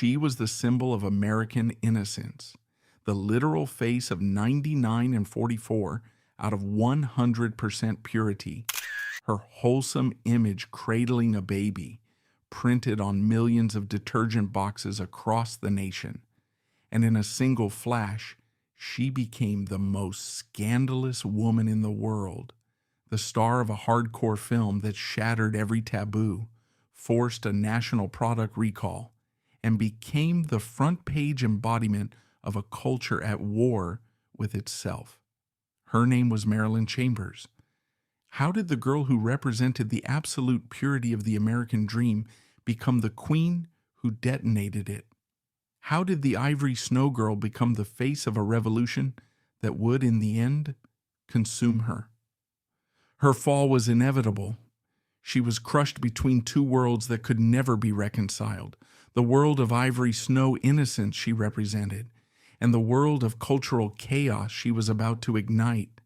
She was the symbol of American innocence, the literal face of 99 and 44 out of 100% purity. Her wholesome image cradling a baby, printed on millions of detergent boxes across the nation. And in a single flash, she became the most scandalous woman in the world, the star of a hardcore film that shattered every taboo, forced a national product recall, and became the front-page embodiment of a culture at war with itself. Her name was Marilyn Chambers. How did the girl who represented the absolute purity of the American dream become the queen who detonated it? How did the Ivory Snow Girl become the face of a revolution that would, in the end, consume her? Her fall was inevitable. She was crushed between two worlds that could never be reconciled. The world of ivory snow innocence she represented, and the world of cultural chaos she was about to ignite.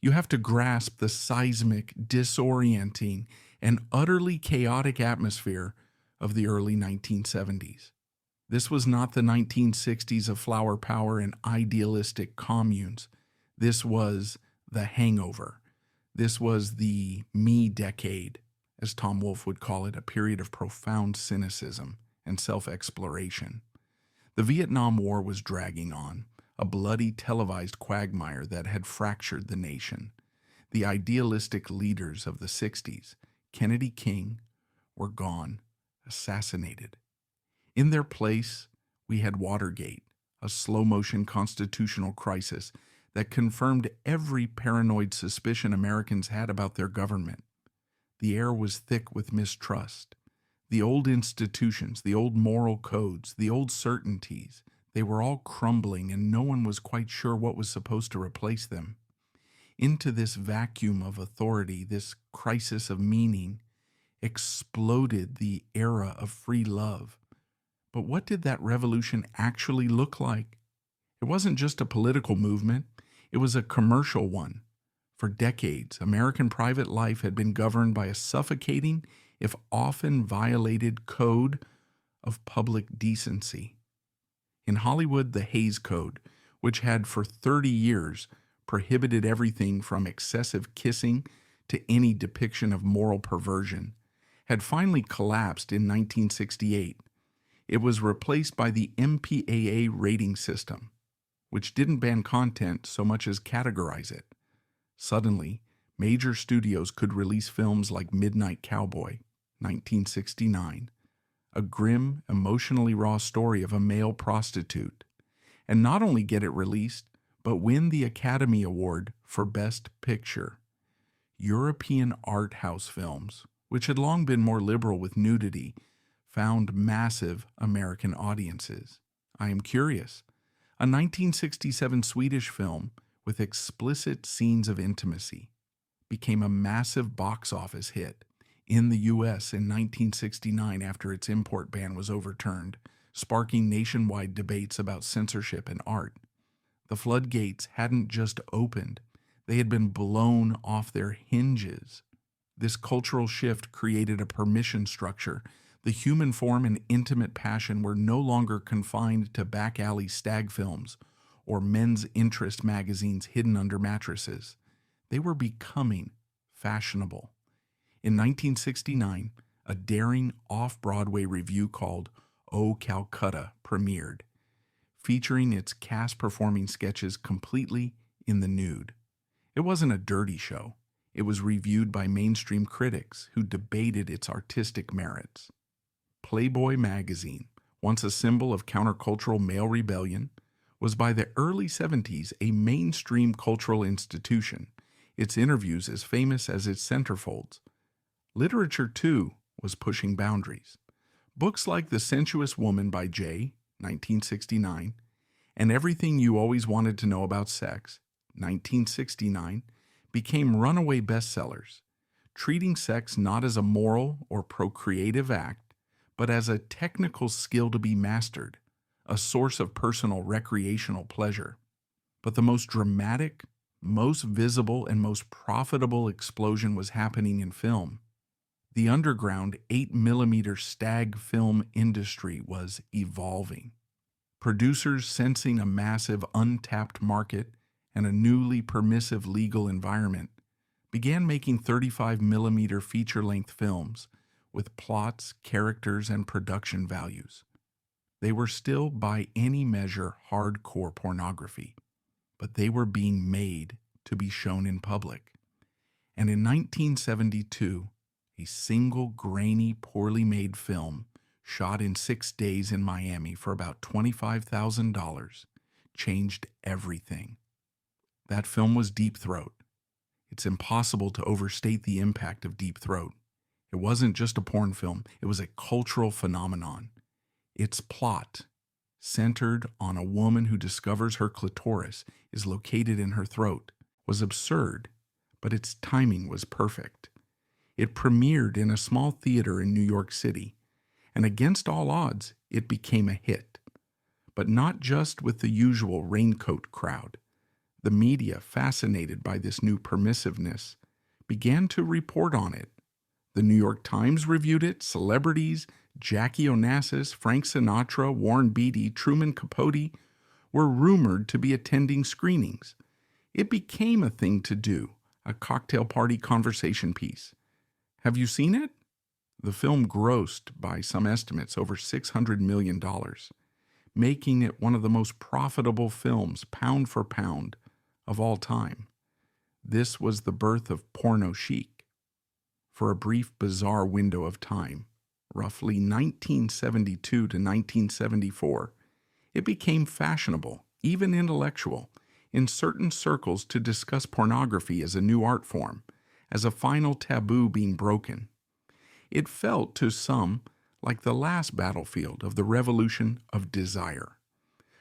You have to grasp the seismic, disorienting, and utterly chaotic atmosphere of the early 1970s. This was not the 1960s of flower power and idealistic communes. This was the hangover. This was the me decade, as Tom Wolfe would call it, a period of profound cynicism and self-exploration. The Vietnam War was dragging on, a bloody televised quagmire that had fractured the nation. The idealistic leaders of the 60s, Kennedy, King, were gone, assassinated. In their place, we had Watergate, a slow-motion constitutional crisis that confirmed every paranoid suspicion Americans had about their government. The air was thick with mistrust. The old institutions, the old moral codes, the old certainties, they were all crumbling, and no one was quite sure what was supposed to replace them. Into this vacuum of authority, this crisis of meaning, exploded the era of free love. But what did that revolution actually look like? It wasn't just a political movement, it was a commercial one. For decades, American private life had been governed by a suffocating, if often violated, code of public decency. In Hollywood, the Hays Code, which had for 30 years prohibited everything from excessive kissing to any depiction of moral perversion, had finally collapsed in 1968. It was replaced by the MPAA rating system, which didn't ban content so much as categorize it. Suddenly, major studios could release films like Midnight Cowboy, 1969, a grim, emotionally raw story of a male prostitute, and not only get it released, but win the Academy Award for Best Picture. European art house films, which had long been more liberal with nudity, found massive American audiences. I Am Curious, a 1967 Swedish film with explicit scenes of intimacy, became a massive box office hit in the U.S. in 1969 after its import ban was overturned, sparking nationwide debates about censorship in art. The floodgates hadn't just opened, they had been blown off their hinges. This cultural shift created a permission structure. The human form and intimate passion were no longer confined to back-alley stag films or men's interest magazines hidden under mattresses. They were becoming fashionable. In 1969, a daring off-Broadway revue called Oh, Calcutta premiered, featuring its cast performing sketches completely in the nude. It wasn't a dirty show. It was reviewed by mainstream critics who debated its artistic merits. Playboy magazine, once a symbol of countercultural male rebellion, was by the early 70s a mainstream cultural institution, its interviews as famous as its centerfolds. Literature, too, was pushing boundaries. Books like The Sensuous Woman by Jay, 1969, and Everything You Always Wanted to Know About Sex, 1969, became runaway bestsellers, treating sex not as a moral or procreative act, but as a technical skill to be mastered, a source of personal recreational pleasure. But the most dramatic, most visible, and most profitable explosion was happening in film. The underground 8mm stag film industry was evolving. Producers, sensing a massive untapped market and a newly permissive legal environment, began making 35mm feature-length films with plots, characters, and production values. They were still, by any measure, hardcore pornography, but they were being made to be shown in public. And in 1972, a single grainy, poorly made film shot in 6 days in Miami for about $25,000 changed everything. That film was Deep Throat. It's impossible to overstate the impact of Deep Throat. It wasn't just a porn film, it was a cultural phenomenon. Its plot, centered on a woman who discovers her clitoris is located in her throat, was absurd, but its timing was perfect. It premiered in a small theater in New York City, and against all odds, it became a hit. But not just with the usual raincoat crowd. The media, fascinated by this new permissiveness, began to report on it. The New York Times reviewed it, celebrities, Jackie Onassis, Frank Sinatra, Warren Beatty, Truman Capote were rumored to be attending screenings. It became a thing to do, a cocktail party conversation piece. Have you seen it? The film grossed, by some estimates, over $600 million, making it one of the most profitable films, pound for pound, of all time. This was the birth of Porno Chic. For a brief, bizarre window of time, roughly 1972 to 1974, it became fashionable, even intellectual, in certain circles to discuss pornography as a new art form, as a final taboo being broken. It felt to some like the last battlefield of the revolution of desire.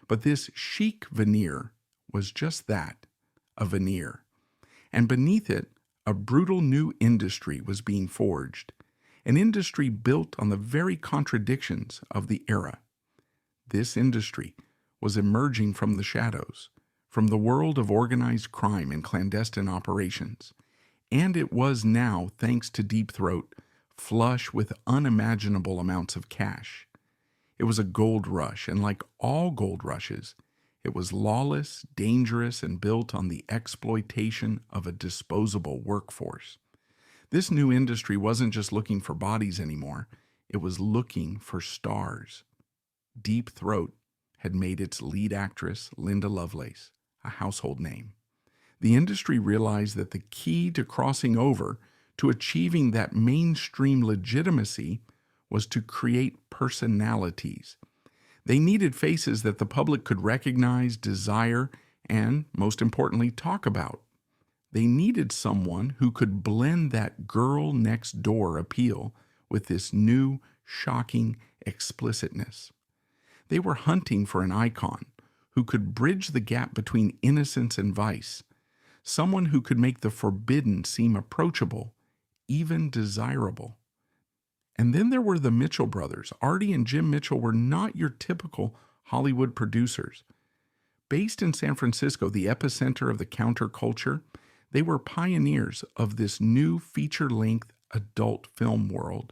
But this chic veneer was just that, a veneer. And beneath it, a brutal new industry was being forged, an industry built on the very contradictions of the era. This industry was emerging from the shadows, from the world of organized crime and clandestine operations, and it was now, thanks to Deep Throat, flush with unimaginable amounts of cash. It was a gold rush, and like all gold rushes, it was lawless, dangerous, and built on the exploitation of a disposable workforce. This new industry wasn't just looking for bodies anymore, it was looking for stars. Deep Throat had made its lead actress, Linda Lovelace, a household name. The industry realized that the key to crossing over, to achieving that mainstream legitimacy, was to create personalities. They needed faces that the public could recognize, desire, and, most importantly, talk about. They needed someone who could blend that girl next door appeal with this new, shocking explicitness. They were hunting for an icon who could bridge the gap between innocence and vice, someone who could make the forbidden seem approachable, even desirable. And then there were the Mitchell brothers. Artie and Jim Mitchell were not your typical Hollywood producers. Based in San Francisco, the epicenter of the counterculture, they were pioneers of this new feature-length adult film world.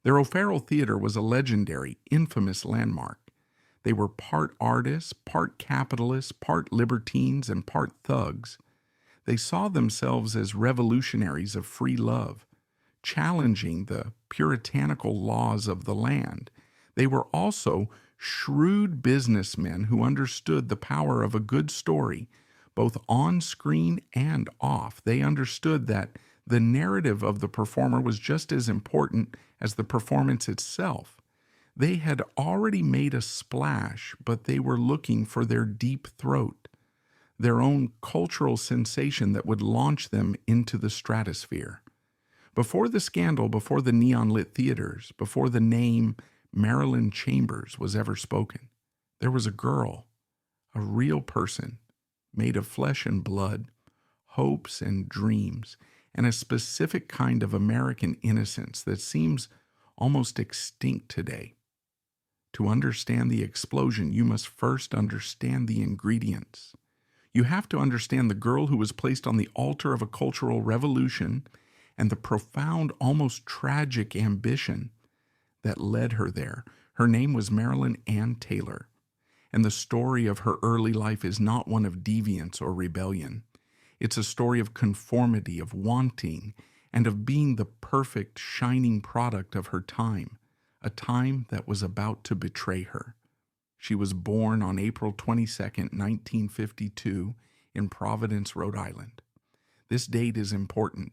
Their O'Farrell Theater was a legendary, infamous landmark. They were part artists, part capitalists, part libertines, and part thugs. They saw themselves as revolutionaries of free love, challenging the puritanical laws of the land. They were also shrewd businessmen who understood the power of a good story, both on screen and off. They understood that the narrative of the performer was just as important as the performance itself. They had already made a splash, but they were looking for their deep throat, their own cultural sensation that would launch them into the stratosphere. Before the scandal, before the neon-lit theaters, before the name Marilyn Chambers was ever spoken, there was a girl, a real person, made of flesh and blood, hopes and dreams, and a specific kind of American innocence that seems almost extinct today. To understand the explosion, you must first understand the ingredients. You have to understand the girl who was placed on the altar of a cultural revolution and the profound, almost tragic ambition that led her there. Her name was Marilyn Ann Taylor, and the story of her early life is not one of deviance or rebellion. It's a story of conformity, of wanting, and of being the perfect, shining product of her time, a time that was about to betray her. She was born on April 22nd, 1952, in Providence, Rhode Island. This date is important.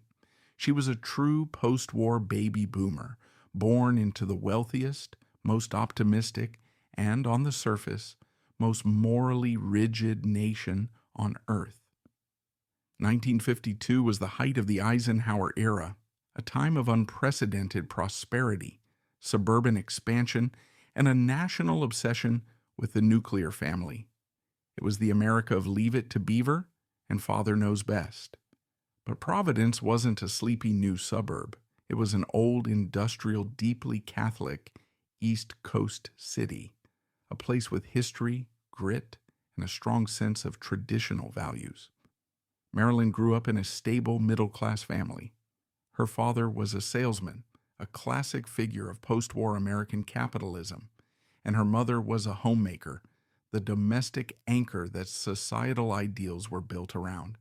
She was a true post-war baby boomer, born into the wealthiest, most optimistic, and, on the surface, most morally rigid nation on earth. 1952 was the height of the Eisenhower era, a time of unprecedented prosperity, suburban expansion, and a national obsession with the nuclear family. It was the America of Leave It to Beaver and Father Knows Best. But Providence wasn't a sleepy new suburb. It was an old, industrial, deeply Catholic East Coast city, a place with history, grit, and a strong sense of traditional values. Marilyn grew up in a stable, middle-class family. Her father was a salesman, a classic figure of post-war American capitalism, and her mother was a homemaker, the domestic anchor that societal ideals were built around.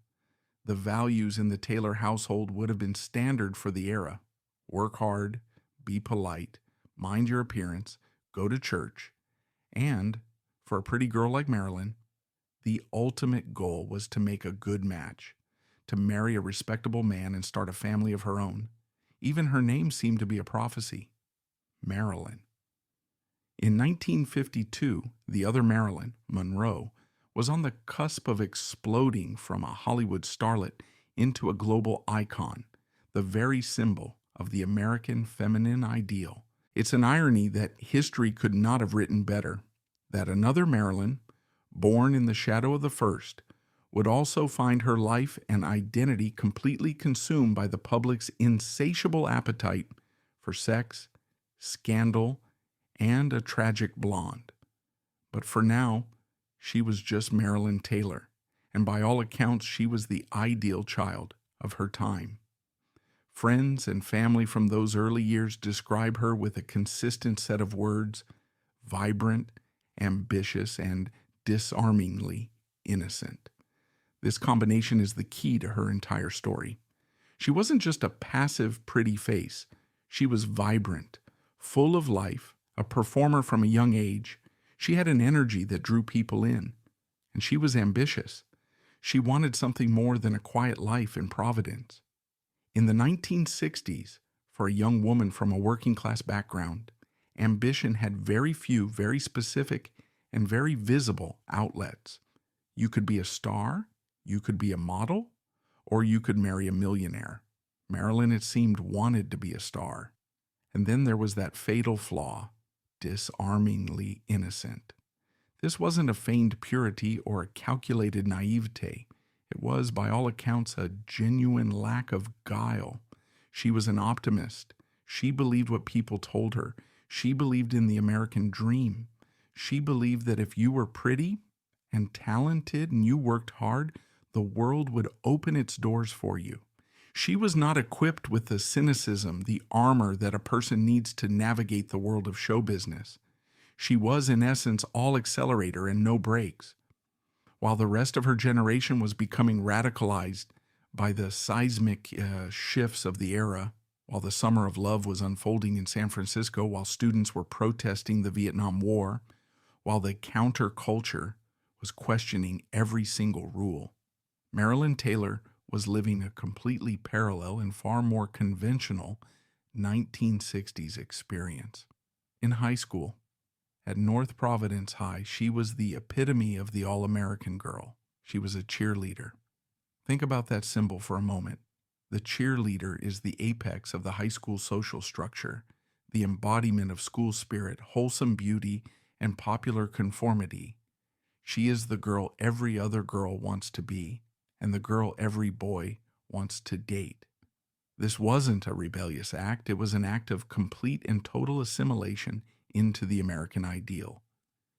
The values in the Taylor household would have been standard for the era. Work hard, be polite, mind your appearance, go to church, and, for a pretty girl like Marilyn, the ultimate goal was to make a good match, to marry a respectable man and start a family of her own. Even her name seemed to be a prophecy. Marilyn. In 1952, the other Marilyn, Monroe, was on the cusp of exploding from a Hollywood starlet into a global icon, the very symbol of the American feminine ideal. It's an irony that history could not have written better, that another Marilyn, born in the shadow of the first, would also find her life and identity completely consumed by the public's insatiable appetite for sex, scandal, and a tragic blonde. But for now, she was just Marilyn Taylor, and by all accounts, she was the ideal child of her time. Friends and family from those early years describe her with a consistent set of words: vibrant, ambitious, and disarmingly innocent. This combination is the key to her entire story. She wasn't just a passive, pretty face. She was vibrant, full of life, a performer from a young age. She had an energy that drew people in. And she was ambitious. She wanted something more than a quiet life in Providence. In the 1960s, for a young woman from a working-class background, ambition had very few, very specific, and very visible outlets. You could be a star, you could be a model, or you could marry a millionaire. Marilyn, it seemed, wanted to be a star. And then there was that fatal flaw: disarmingly innocent. This wasn't a feigned purity or a calculated naivete. It was, by all accounts, a genuine lack of guile. She was an optimist. She believed what people told her. She believed in the American dream. She believed that if you were pretty and talented and you worked hard, the world would open its doors for you. She was not equipped with the cynicism, the armor that a person needs to navigate the world of show business. She was, in essence, all accelerator and no brakes. While the rest of her generation was becoming radicalized by the seismic shifts of the era, while the summer of love was unfolding in San Francisco, while students were protesting the Vietnam War, while the counterculture was questioning every single rule, Marilyn Taylor was living a completely parallel and far more conventional 1960s experience. In high school, at North Providence High, she was the epitome of the all-American girl. She was a cheerleader. Think about that symbol for a moment. The cheerleader is the apex of the high school social structure, the embodiment of school spirit, wholesome beauty, and popular conformity. She is the girl every other girl wants to be, and the girl every boy wants to date. This wasn't a rebellious act. It was an act of complete and total assimilation into the American ideal.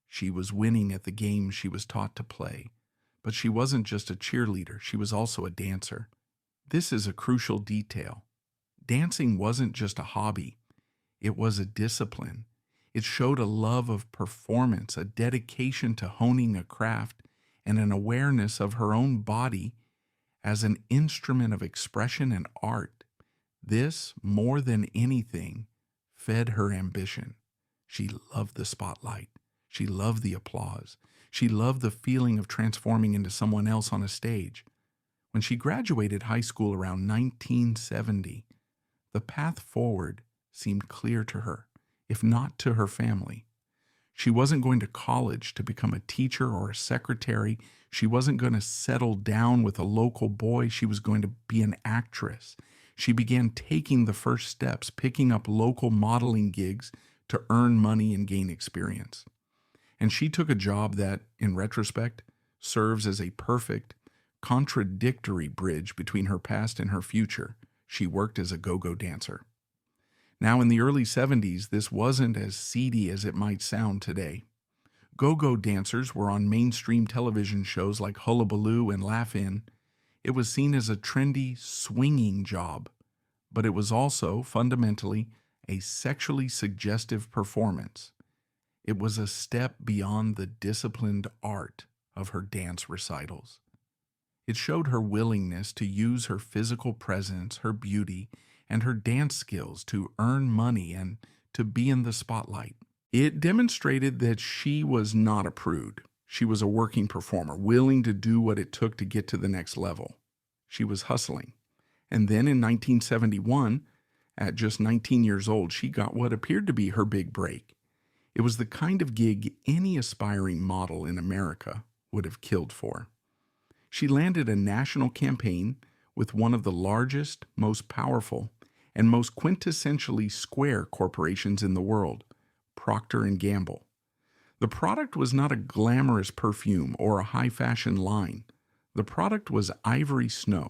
She was winning at the game she was taught to play. But she wasn't just a cheerleader. She was also a dancer. This is a crucial detail. Dancing wasn't just a hobby, it was a discipline. It showed a love of performance, a dedication to honing a craft, and an awareness of her own body as an instrument of expression and art. This, more than anything, fed her ambition. She loved the spotlight. She loved the applause. She loved the feeling of transforming into someone else on a stage. When she graduated high school around 1970, the path forward seemed clear to her, if not to her family. She wasn't going to college to become a teacher or a secretary. She wasn't going to settle down with a local boy. She was going to be an actress. She began taking the first steps, picking up local modeling gigs to earn money and gain experience. And she took a job that, in retrospect, serves as a perfect, contradictory bridge between her past and her future. She worked as a go-go dancer. Now, in the early 70s, this wasn't as seedy as it might sound today. Go-go dancers were on mainstream television shows like Hullabaloo and Laugh-In. It was seen as a trendy, swinging job, but it was also, fundamentally, a sexually suggestive performance. It was a step beyond the disciplined art of her dance recitals. It showed her willingness to use her physical presence, her beauty, and her dance skills to earn money and to be in the spotlight. It demonstrated that she was not a prude. She was a working performer, willing to do what it took to get to the next level. She was hustling. And then in 1971, at just 19 years old, she got what appeared to be her big break. It was the kind of gig any aspiring model in America would have killed for. She landed a national campaign with one of the largest, most powerful, and most quintessentially square corporations in the world, Procter & Gamble. The product was not a glamorous perfume or a high-fashion line. The product was Ivory Snow.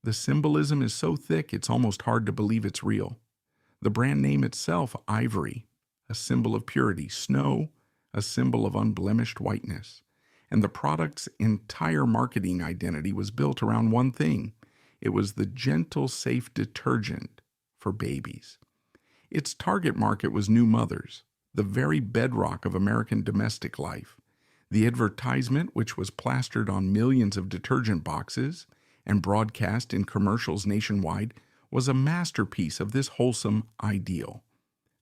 The symbolism is so thick it's almost hard to believe it's real. The brand name itself, Ivory, a symbol of purity, Snow, a symbol of unblemished whiteness. And the product's entire marketing identity was built around one thing. It was the gentle, safe detergent for babies. Its target market was new mothers, the very bedrock of American domestic life. The advertisement, which was plastered on millions of detergent boxes and broadcast in commercials nationwide, was a masterpiece of this wholesome ideal.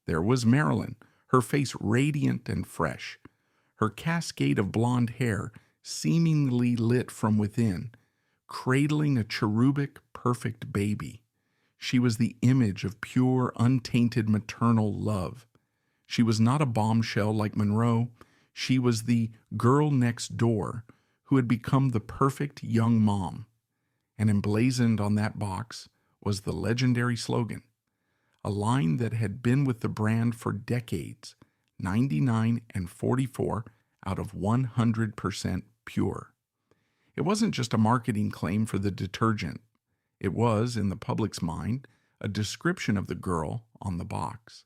There was Marilyn, her face radiant and fresh, her cascade of blonde hair seemingly lit from within, cradling a cherubic, perfect baby. She was the image of pure, untainted maternal love. She was not a bombshell like Monroe. She was the girl next door who had become the perfect young mom. And emblazoned on that box was the legendary slogan, a line that had been with the brand for decades, 99 and 44 out of 100% pure. It wasn't just a marketing claim for the detergent. It was, in the public's mind, a description of the girl on the box.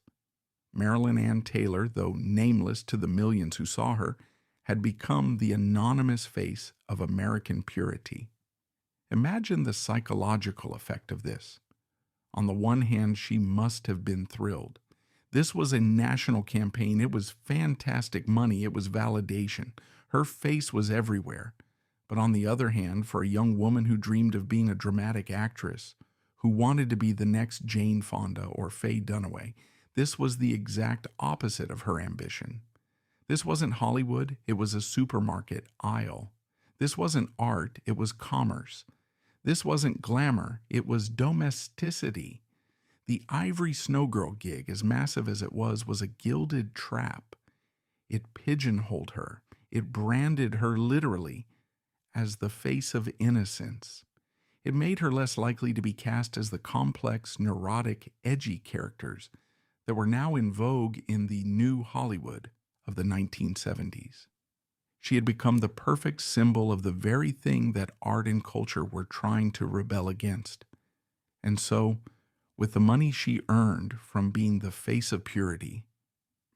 Marilyn Ann Taylor, though nameless to the millions who saw her, had become the anonymous face of American purity. Imagine the psychological effect of this. On the one hand, she must have been thrilled. This was a national campaign. It was fantastic money. It was validation. Her face was everywhere. But on the other hand, for a young woman who dreamed of being a dramatic actress, who wanted to be the next Jane Fonda or Faye Dunaway, this was the exact opposite of her ambition. This wasn't Hollywood. It was a supermarket aisle. This wasn't art. It was commerce. This wasn't glamour. It was domesticity. The Ivory Snow Girl gig, as massive as it was a gilded trap. It pigeonholed her. It branded her literally as the face of innocence. It made her less likely to be cast as the complex, neurotic, edgy characters that were now in vogue in the new Hollywood of the 1970s. She had become the perfect symbol of the very thing that art and culture were trying to rebel against. And so, with the money she earned from being the face of purity,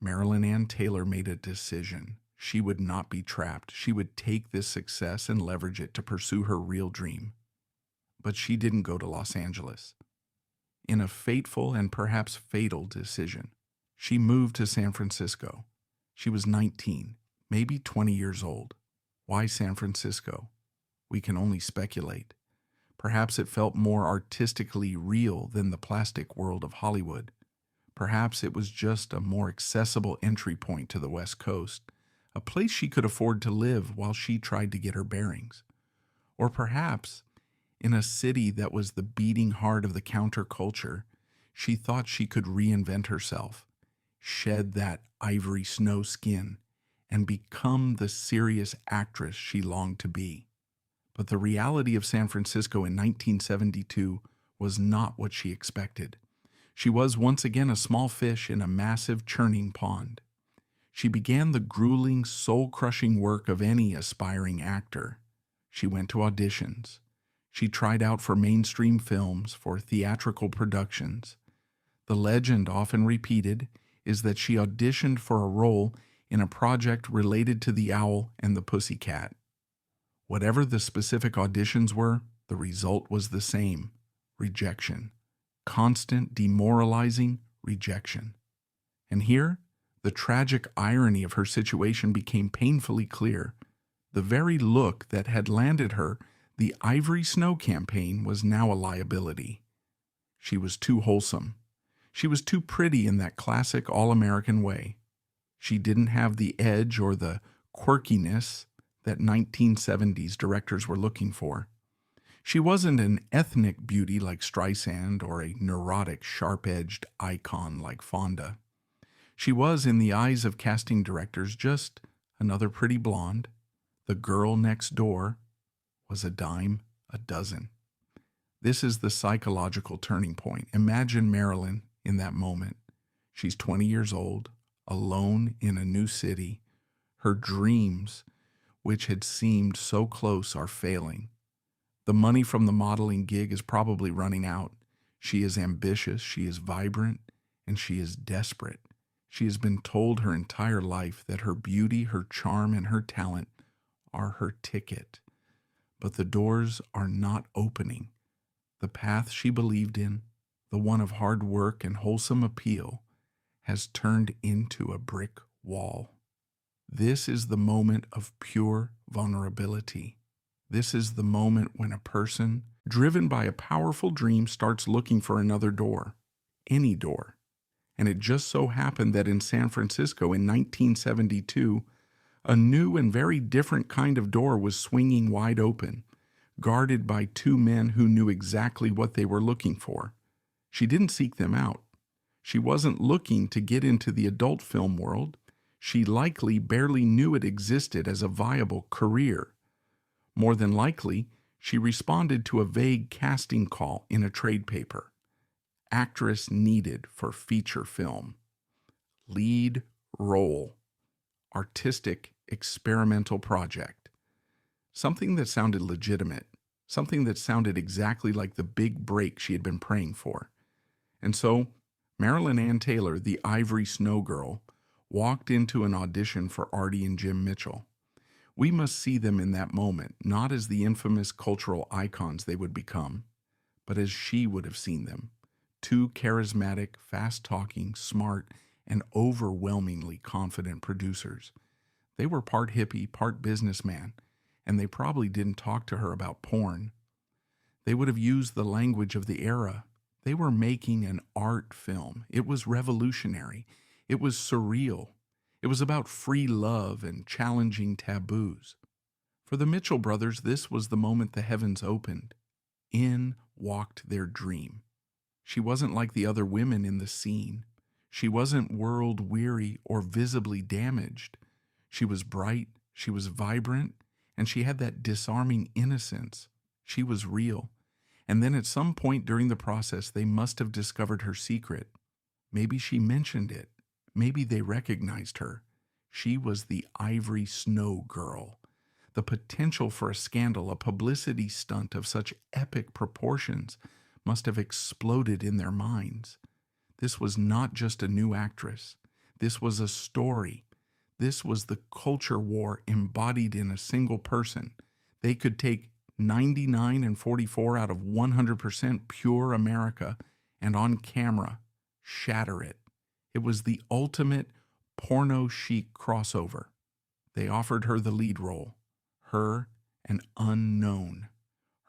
Marilyn Ann Taylor made a decision. She would not be trapped. She would take this success and leverage it to pursue her real dream. But she didn't go to Los Angeles. in a fateful and perhaps fatal decision. She moved to San Francisco. She was 19, maybe 20 years old. Why San Francisco? We can only speculate. Perhaps it felt more artistically real than the plastic world of Hollywood. Perhaps it was just a more accessible entry point to the West Coast, a place she could afford to live while she tried to get her bearings. Or perhaps, in a city that was the beating heart of the counterculture, she thought she could reinvent herself, shed that ivory snow skin, and become the serious actress she longed to be. But the reality of San Francisco in 1972 was not what she expected. She was once again a small fish in a massive churning pond. She began the grueling, soul-crushing work of any aspiring actor. She went to auditions. She tried out for mainstream films, for theatrical productions. The legend, often repeated, is that she auditioned for a role in a project related to the owl and the pussycat. Whatever the specific auditions were, the result was the same: rejection. Constant, demoralizing rejection. And here, the tragic irony of her situation became painfully clear. The very look that had landed her the Ivory Snow campaign was now a liability. She was too wholesome. She was too pretty in that classic all-American way. She didn't have the edge or the quirkiness that 1970s directors were looking for. She wasn't an ethnic beauty like Streisand or a neurotic, sharp-edged icon like Fonda. She was, in the eyes of casting directors, just another pretty blonde. The girl next door was a dime a dozen. This is the psychological turning point. Imagine Marilyn in that moment. She's 20 years old, alone in a new city. Her dreams, which had seemed so close, are failing. The money from the modeling gig is probably running out. She is ambitious, she is vibrant, and she is desperate. She has been told her entire life that her beauty, her charm, and her talent are her ticket. But the doors are not opening. The path she believed in, the one of hard work and wholesome appeal, has turned into a brick wall. This is the moment of pure vulnerability. This is the moment when a person, driven by a powerful dream, starts looking for another door, any door. And it just so happened that in San Francisco in 1972, a new and very different kind of door was swinging wide open, guarded by two men who knew exactly what they were looking for. She didn't seek them out. She wasn't looking to get into the adult film world. She likely barely knew it existed as a viable career. More than likely, she responded to a vague casting call in a trade paper. Actress needed for feature film. Lead role. Artistic experimental project. Something that sounded legitimate. Something that sounded exactly like the big break she had been praying for. And so, Marilyn Ann Taylor, the Ivory Snow Girl, walked into an audition for Artie and Jim Mitchell. We must see them in that moment, not as the infamous cultural icons they would become, but as she would have seen them. Two charismatic, fast-talking, smart, and overwhelmingly confident producers. They were part hippie, part businessman, and they probably didn't talk to her about porn. They would have used the language of the era. They were making an art film. It was revolutionary. It was surreal. It was about free love and challenging taboos. For the Mitchell brothers, this was the moment the heavens opened. In walked their dream. She wasn't like the other women in the scene. She wasn't world-weary or visibly damaged. She was bright, she was vibrant, and she had that disarming innocence. She was real. And then at some point during the process, they must have discovered her secret. Maybe she mentioned it. Maybe they recognized her. She was the Ivory Snow Girl. The potential for a scandal, a publicity stunt of such epic proportions, must have exploded in their minds. This was not just a new actress. This was a story. This was the culture war embodied in a single person. They could take 99 and 44 out of 100% pure America and on camera shatter it. It was the ultimate Porno Chic crossover. They offered her the lead role, her an unknown,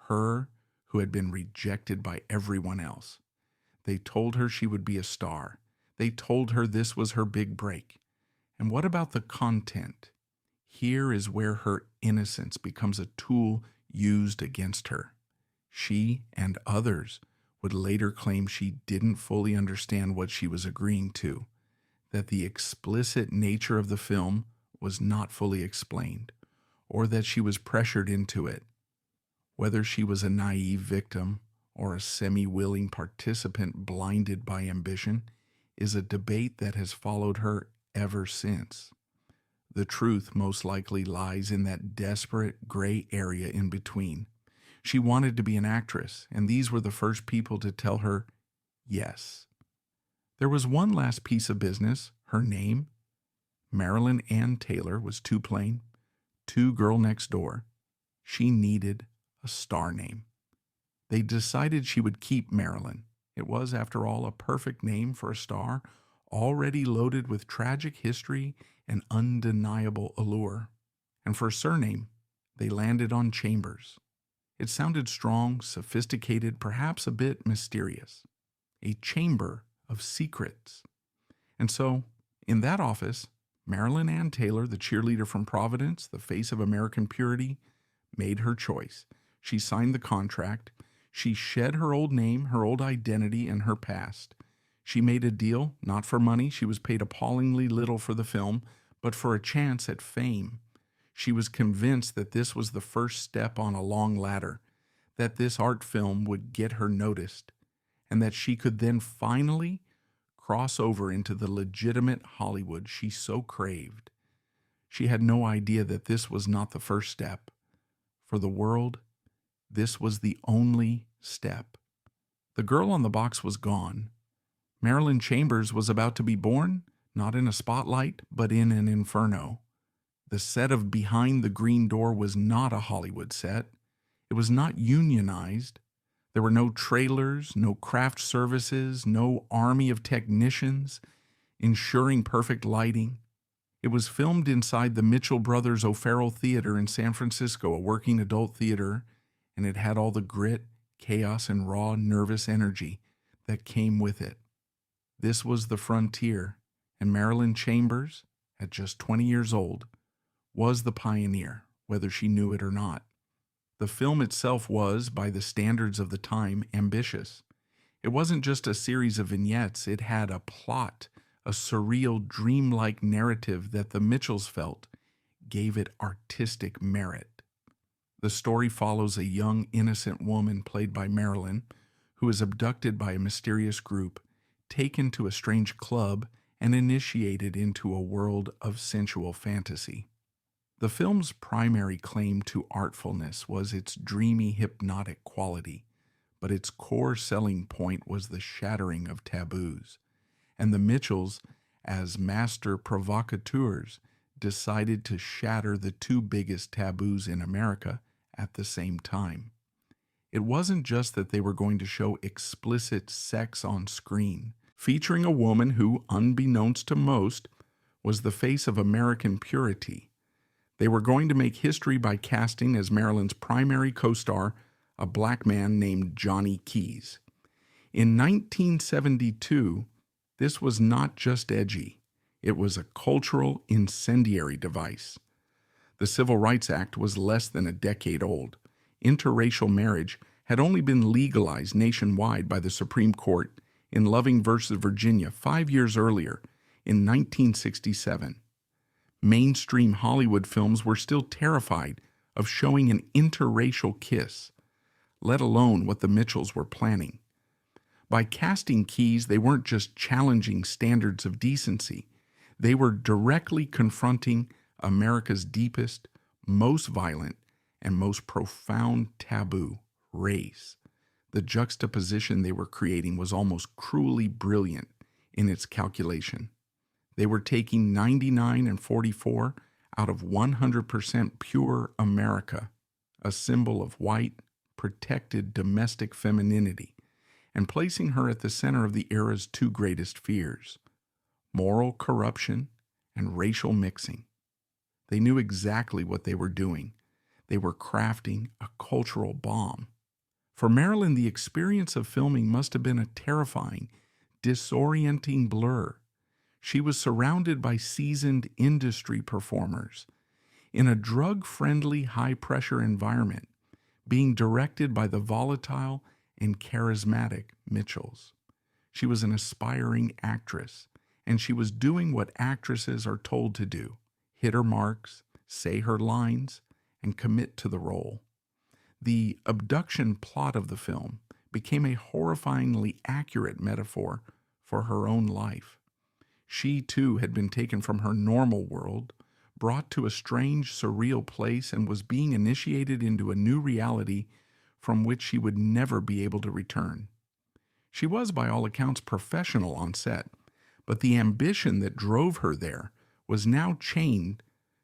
her who had been rejected by everyone else. They told her she would be a star. They told her this was her big break. And what about the content? Here is where her innocence becomes a tool used against her. She and others would later claim she didn't fully understand what she was agreeing to, that the explicit nature of the film was not fully explained, or that she was pressured into it. Whether she was a naive victim or a semi-willing participant blinded by ambition is a debate that has followed her ever since. The truth most likely lies in that desperate gray area in between. She wanted to be an actress, and these were the first people to tell her yes. There was one last piece of business, her name. Marilyn Ann Taylor was too plain, too girl next door. She needed a star name. They decided she would keep Marilyn. It was, after all, a perfect name for a star, already loaded with tragic history and undeniable allure. And for a surname, they landed on Chambers. It sounded strong, sophisticated, perhaps a bit mysterious. A chamber of secrets. And so, in that office, Marilyn Ann Taylor, the cheerleader from Providence, the face of American purity, made her choice. She signed the contract. She shed her old name, her old identity, and her past. She made a deal, not for money. She was paid appallingly little for the film, but for a chance at fame. She was convinced that this was the first step on a long ladder, that this art film would get her noticed, and that she could then finally cross over into the legitimate Hollywood she so craved. She had no idea that this was not the first step. For the world, this was the only step. The girl on the box was gone. Marilyn Chambers was about to be born, not in a spotlight, but in an inferno. The set of Behind the Green Door was not a Hollywood set. It was not unionized. There were no trailers, no craft services, no army of technicians ensuring perfect lighting. It was filmed inside the Mitchell Brothers O'Farrell Theater in San Francisco, a working adult theater, and it had all the grit, chaos, and raw, nervous energy that came with it. This was the frontier, and Marilyn Chambers, at just 20 years old, was the pioneer, whether she knew it or not. The film itself was, by the standards of the time, ambitious. It wasn't just a series of vignettes, it had a plot, a surreal, dreamlike narrative that the Mitchells felt gave it artistic merit. The story follows a young, innocent woman played by Marilyn, who is abducted by a mysterious group, taken to a strange club, and initiated into a world of sensual fantasy. The film's primary claim to artfulness was its dreamy, hypnotic quality, but its core selling point was the shattering of taboos. And the Mitchells, as master provocateurs, decided to shatter the two biggest taboos in America at the same time. It wasn't just that they were going to show explicit sex on screen, featuring a woman who, unbeknownst to most, was the face of American purity. They were going to make history by casting as Marilyn's primary co-star a black man named Johnny Keys. In 1972, this was not just edgy. It was a cultural incendiary device. The Civil Rights Act was less than a decade old. Interracial marriage had only been legalized nationwide by the Supreme Court in Loving v. Virginia 5 years earlier, in 1967. Mainstream Hollywood films were still terrified of showing an interracial kiss, let alone what the Mitchells were planning. By casting Keys, they weren't just challenging standards of decency. They were directly confronting America's deepest, most violent, and most profound taboo, race. The juxtaposition they were creating was almost cruelly brilliant in its calculation. They were taking 99 and 44 out of 100% pure America, a symbol of white, protected domestic femininity, and placing her at the center of the era's two greatest fears: moral corruption and racial mixing. They knew exactly what they were doing. They were crafting a cultural bomb. For Marilyn, the experience of filming must have been a terrifying, disorienting blur. She was surrounded by seasoned industry performers in a drug-friendly, high-pressure environment, being directed by the volatile and charismatic Mitchells. She was an aspiring actress, and she was doing what actresses are told to do: hit her marks, say her lines, and commit to the role. The abduction plot of the film became a horrifyingly accurate metaphor for her own life. She, too, had been taken from her normal world, brought to a strange, surreal place, and was being initiated into a new reality from which she would never be able to return. She was, by all accounts, professional on set, but the ambition that drove her there was now chained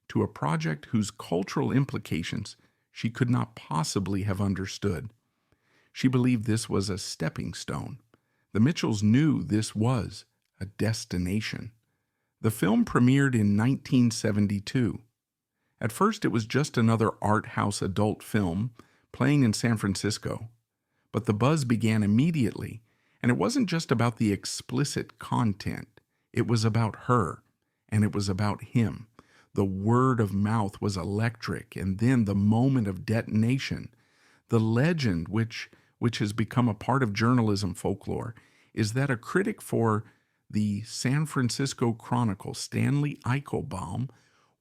to a project whose cultural implications she could not possibly have understood. She believed this was a stepping stone. The Mitchells knew this was a destination. The film premiered in 1972. At first, it was just another art house adult film playing in San Francisco. But the buzz began immediately, and it wasn't just about the explicit content. It was about her, and it was about him. The word of mouth was electric, and then the moment of detonation. The legend, which has become a part of journalism folklore, is that a critic for the San Francisco Chronicle, Stanley Eichelbaum,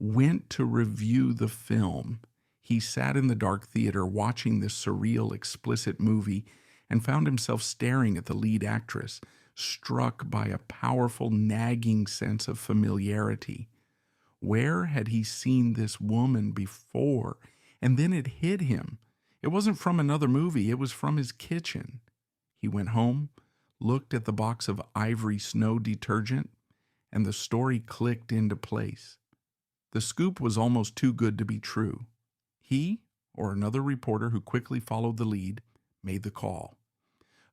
went to review the film. He sat in the dark theater watching this surreal, explicit movie and found himself staring at the lead actress, struck by a powerful, nagging sense of familiarity. Where had he seen this woman before? And then it hit him. It wasn't from another movie, it was from his kitchen. He went home, looked at the box of Ivory Snow detergent, and the story clicked into place. The scoop was almost too good to be true. He, or another reporter who quickly followed the lead, made the call.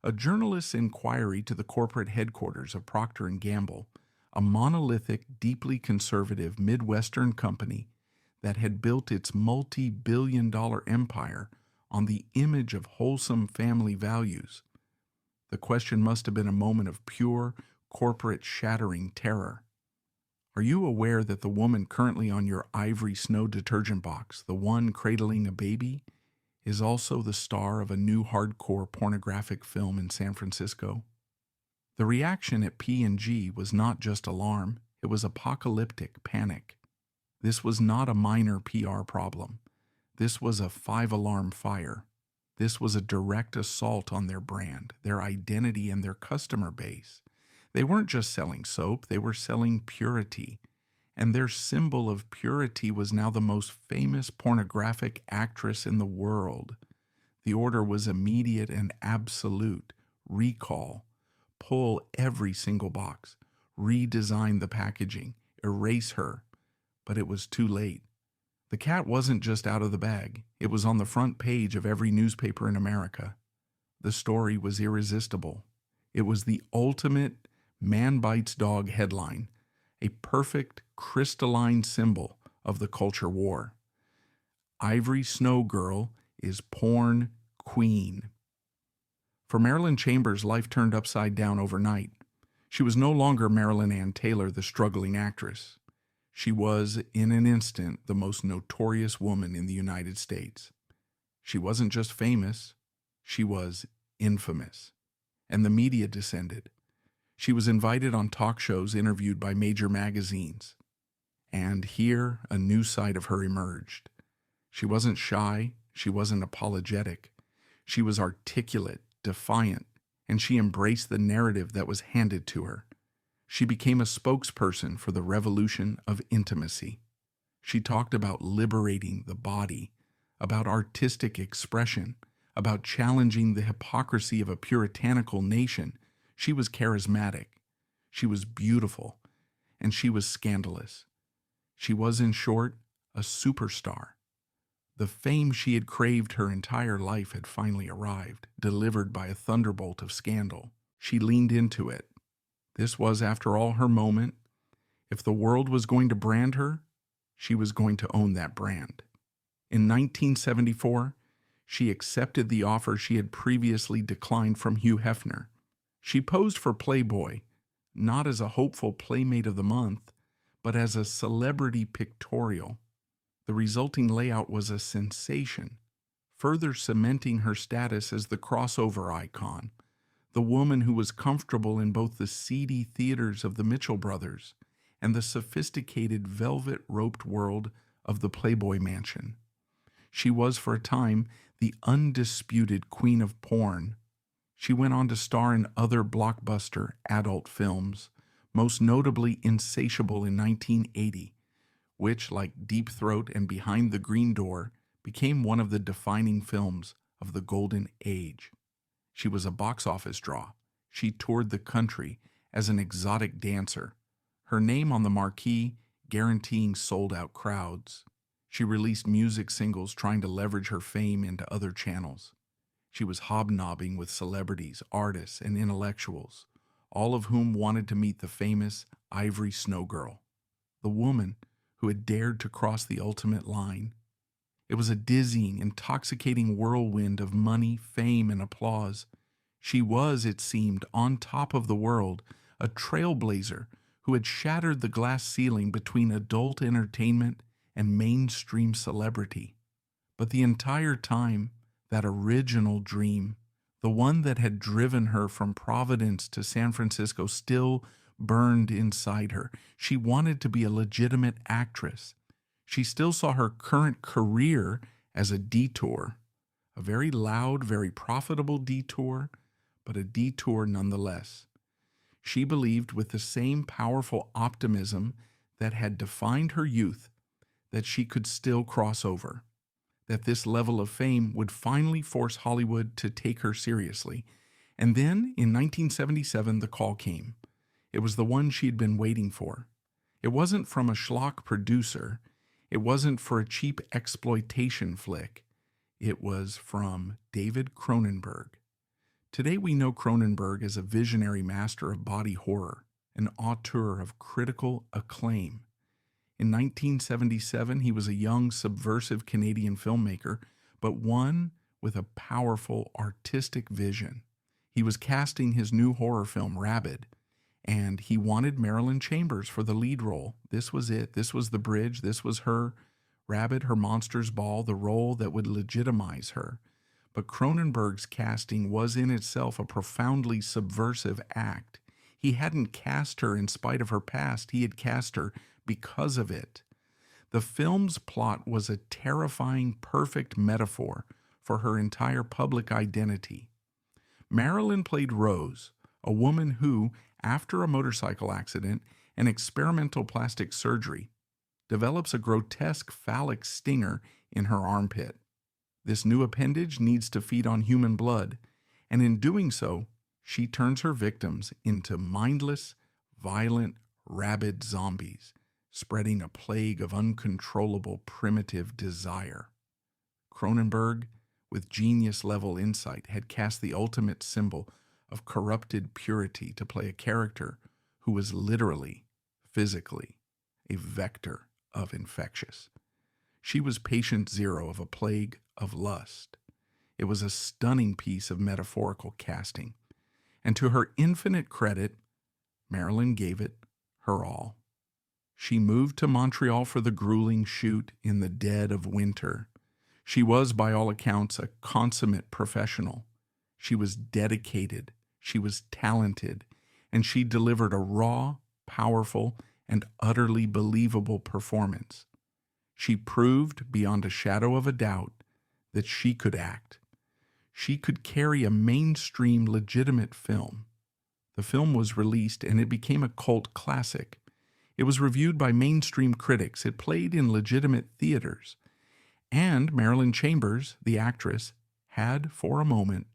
A journalist's inquiry to the corporate headquarters of Procter & Gamble, a monolithic, deeply conservative Midwestern company that had built its multi-billion-dollar empire on the image of wholesome family values. The question must have been a moment of pure, corporate shattering terror. Are you aware that the woman currently on your Ivory Snow detergent box, the one cradling a baby, is also the star of a new hardcore pornographic film in San Francisco? The reaction at P&G was not just alarm, it was apocalyptic panic. This was not a minor PR problem. This was a 5-alarm fire. This was a direct assault on their brand, their identity, and their customer base. They weren't just selling soap, they were selling purity. And their symbol of purity was now the most famous pornographic actress in the world. The order was immediate and absolute. Recall. Pull every single box. Redesign the packaging. Erase her. But it was too late. The cat wasn't just out of the bag. It was on the front page of every newspaper in America. The story was irresistible. It was the ultimate man bites dog headline, a perfect crystalline symbol of the culture war. Ivory Snow Girl is porn queen. For Marilyn Chambers, life turned upside down overnight. She was no longer Marilyn Ann Taylor, the struggling actress. She was, in an instant, the most notorious woman in the United States. She wasn't just famous, she was infamous. And the media descended. She was invited on talk shows, interviewed by major magazines. And here, a new side of her emerged. She wasn't shy, she wasn't apologetic. She was articulate, defiant, and she embraced the narrative that was handed to her. She became a spokesperson for the revolution of intimacy. She talked about liberating the body, about artistic expression, about challenging the hypocrisy of a puritanical nation. She was charismatic, she was beautiful, and she was scandalous. She was, in short, a superstar. The fame she had craved her entire life had finally arrived, delivered by a thunderbolt of scandal. She leaned into it. This was, after all, her moment. If the world was going to brand her, she was going to own that brand. In 1974, she accepted the offer she had previously declined from Hugh Hefner. She posed for Playboy, not as a hopeful Playmate of the Month, but as a celebrity pictorial. The resulting layout was a sensation, further cementing her status as the crossover icon, the woman who was comfortable in both the seedy theaters of the Mitchell brothers and the sophisticated velvet-roped world of the Playboy Mansion. She was, for a time, the undisputed queen of porn. She went on to star in other blockbuster adult films, most notably Insatiable in 1980, which, like Deep Throat and Behind the Green Door, became one of the defining films of the Golden Age. She was a box office draw. She toured the country as an exotic dancer, her name on the marquee guaranteeing sold-out crowds. She released music singles trying to leverage her fame into other channels. She was hobnobbing with celebrities, artists, and intellectuals, all of whom wanted to meet the famous Ivory Snow Girl, the woman who had dared to cross the ultimate line. It was a dizzying, intoxicating whirlwind of money, fame, and applause. She was, it seemed, on top of the world, a trailblazer who had shattered the glass ceiling between adult entertainment and mainstream celebrity. But the entire time, that original dream, the one that had driven her from Providence to San Francisco, still burned inside her. She wanted to be a legitimate actress. She still saw her current career as a detour, a very loud, very profitable detour, but a detour nonetheless. She believed with the same powerful optimism that had defined her youth that she could still cross over, that this level of fame would finally force Hollywood to take her seriously. And then, in 1977, the call came. It was the one she'd been waiting for. It wasn't from a schlock producer. It wasn't for a cheap exploitation flick. It was from David Cronenberg. Today we know Cronenberg as a visionary master of body horror, an auteur of critical acclaim. In 1977, he was a young, subversive Canadian filmmaker, but one with a powerful artistic vision. He was casting his new horror film, Rabid, and he wanted Marilyn Chambers for the lead role. This was it. This was the bridge. This was her. Rabid, her monster's ball, the role that would legitimize her. But Cronenberg's casting was in itself a profoundly subversive act. He hadn't cast her in spite of her past. He had cast her because of it. The film's plot was a terrifying, perfect metaphor for her entire public identity. Marilyn played Rose, a woman who, after a motorcycle accident and experimental plastic surgery, develops a grotesque phallic stinger in her armpit. This new appendage needs to feed on human blood, and in doing so, she turns her victims into mindless, violent, rabid zombies, spreading a plague of uncontrollable primitive desire. Cronenberg, with genius-level insight, had cast the ultimate symbol of corrupted purity to play a character who was literally, physically, a vector of infectious. She was patient zero of a plague of lust. It was a stunning piece of metaphorical casting, and to her infinite credit, Marilyn gave it her all. She moved to Montreal for the grueling shoot in the dead of winter. She was, by all accounts, a consummate professional. She was dedicated, she was talented, and she delivered a raw, powerful, and utterly believable performance. She proved, beyond a shadow of a doubt, that she could act. She could carry a mainstream, legitimate film. The film was released, and it became a cult classic. It was reviewed by mainstream critics. It played in legitimate theaters. And Marilyn Chambers, the actress, had, for a moment,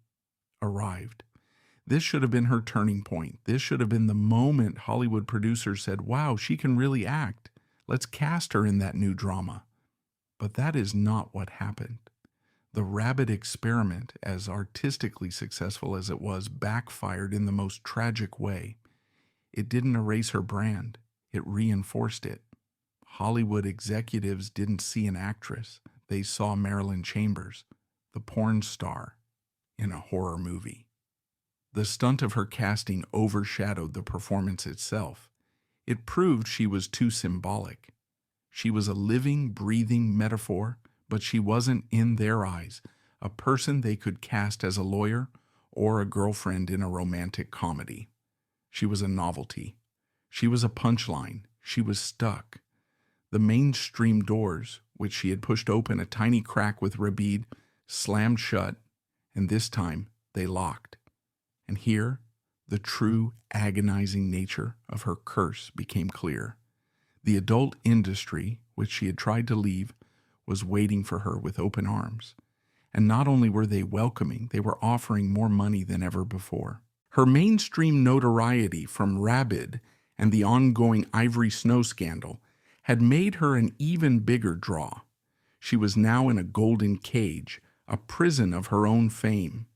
arrived. This should have been her turning point. This should have been the moment Hollywood producers said, wow, she can really act. Let's cast her in that new drama. But that is not what happened. The Rabbit experiment, as artistically successful as it was, backfired in the most tragic way. It didn't erase her brand, it reinforced it. Hollywood executives didn't see an actress, they saw Marilyn Chambers, the porn star, in a horror movie. The stunt of her casting overshadowed the performance itself. It proved she was too symbolic. She was a living, breathing metaphor, but she wasn't, in their eyes, a person they could cast as a lawyer or a girlfriend in a romantic comedy. She was a novelty. She was a punchline. She was stuck. The mainstream doors, which she had pushed open a tiny crack with Rabid, slammed shut, and this time they locked. And here, the true agonizing nature of her curse became clear. The adult industry, which she had tried to leave, was waiting for her with open arms. And not only were they welcoming, they were offering more money than ever before. Her mainstream notoriety from Rabid and the ongoing Ivory Snow scandal had made her an even bigger draw. She was now in a golden cage, a prison of her own fame.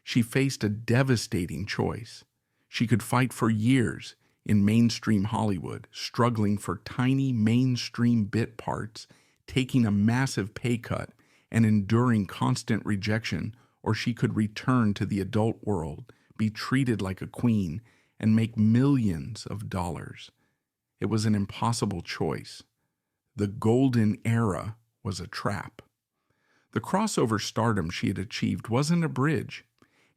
She faced a devastating choice. She could fight for years in mainstream Hollywood, struggling for tiny mainstream bit parts, taking a massive pay cut, and enduring constant rejection, or she could return to the adult world, be treated like a queen, and make millions of dollars. It was an impossible choice. The golden era was a trap. The crossover stardom she had achieved wasn't a bridge.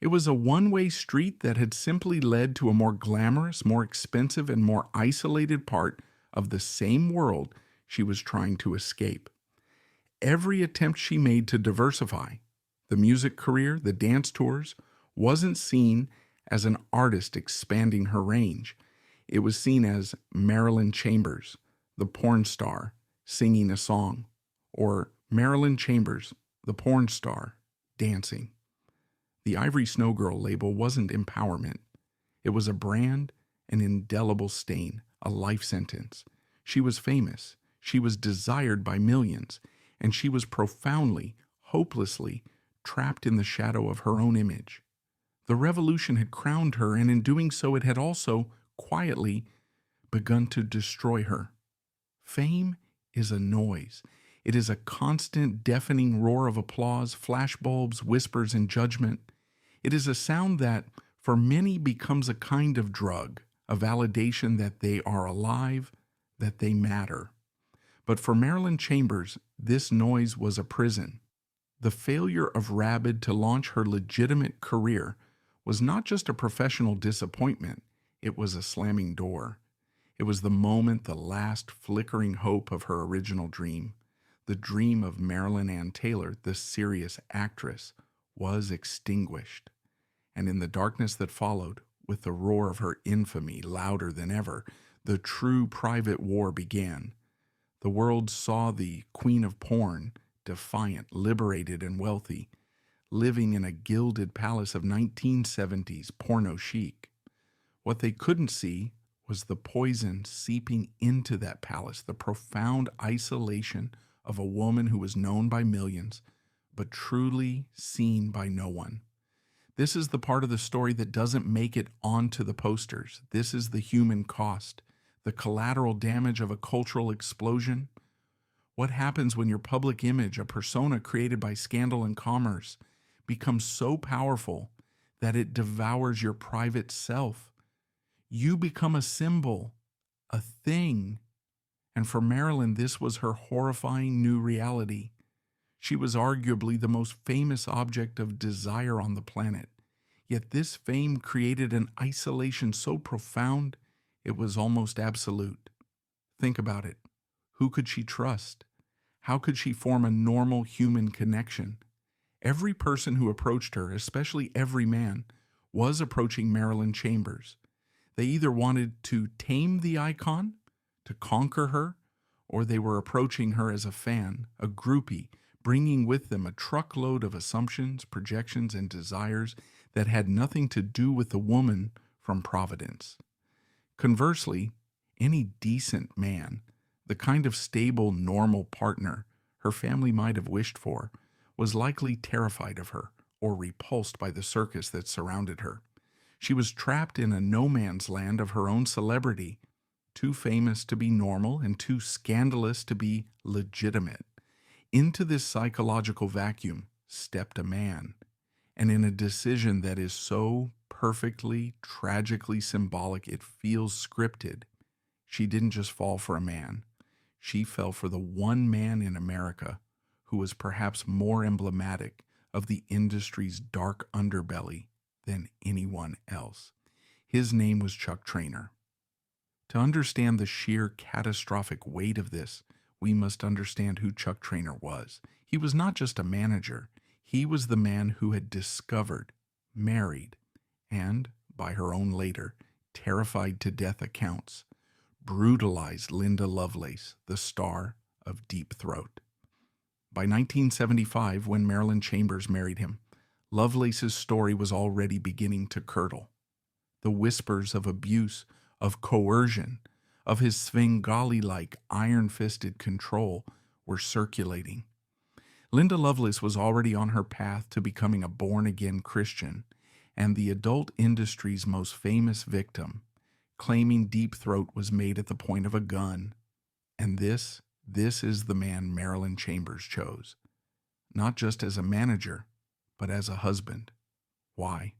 It was a one-way street that had simply led to a more glamorous, more expensive, and more isolated part of the same world she was trying to escape. Every attempt she made to diversify, the music career, the dance tours, wasn't seen as an artist expanding her range. It was seen as Marilyn Chambers, the porn star, singing a song, or Marilyn Chambers, the porn star, dancing. The Ivory Snow Girl label wasn't empowerment. It was a brand, an indelible stain, a life sentence. She was famous. She was desired by millions. And she was profoundly, hopelessly trapped in the shadow of her own image. The revolution had crowned her, and in doing so it had also, quietly, begun to destroy her. Fame is a noise. It is a constant, deafening roar of applause, flashbulbs, whispers, and judgment. It is a sound that, for many, becomes a kind of drug, a validation that they are alive, that they matter. But for Marilyn Chambers, this noise was a prison. The failure of Rabid to launch her legitimate career was not just a professional disappointment, it was a slamming door. It was the moment, the last flickering hope of her original dream. The dream of Marilyn Ann Taylor, the serious actress, was extinguished. And in the darkness that followed, with the roar of her infamy louder than ever, the true private war began. The world saw the queen of porn, defiant, liberated, and wealthy, living in a gilded palace of 1970s Porno Chic. What they couldn't see was the poison seeping into that palace, the profound isolation of a woman who was known by millions, but truly seen by no one. This is the part of the story that doesn't make it onto the posters. This is the human cost, the collateral damage of a cultural explosion. What happens when your public image, a persona created by scandal and commerce, becomes so powerful that it devours your private self? You become a symbol, a thing. And for Marilyn, this was her horrifying new reality. She was arguably the most famous object of desire on the planet. Yet this fame created an isolation so profound, it was almost absolute. Think about it. Who could she trust? How could she form a normal human connection? Every person who approached her, especially every man, was approaching Marilyn Chambers. They either wanted to tame the icon, to conquer her, or they were approaching her as a fan, a groupie, bringing with them a truckload of assumptions, projections, and desires that had nothing to do with the woman from Providence. Conversely, any decent man, the kind of stable, normal partner her family might have wished for, was likely terrified of her or repulsed by the circus that surrounded her. She was trapped in a no-man's land of her own celebrity, too famous to be normal and too scandalous to be legitimate. Into this psychological vacuum stepped a man, and in a decision that is so perfectly, tragically symbolic it feels scripted, she didn't just fall for a man. She fell for the one man in America who was perhaps more emblematic of the industry's dark underbelly than anyone else. His name was Chuck Traynor. To understand the sheer catastrophic weight of this, we must understand who Chuck Traynor was. He was not just a manager. He was the man who had discovered, married, and, by her own later, terrified to death accounts, brutalized Linda Lovelace, the star of Deep Throat. By 1975, when Marilyn Chambers married him, Lovelace's story was already beginning to curdle. The whispers of abuse, of coercion, of his Svengali-like iron-fisted control were circulating. Linda Lovelace was already on her path to becoming a born-again Christian, and the adult industry's most famous victim, claiming Deep Throat was made at the point of a gun. And this is the man Marilyn Chambers chose, not just as a manager, but as a husband. Why?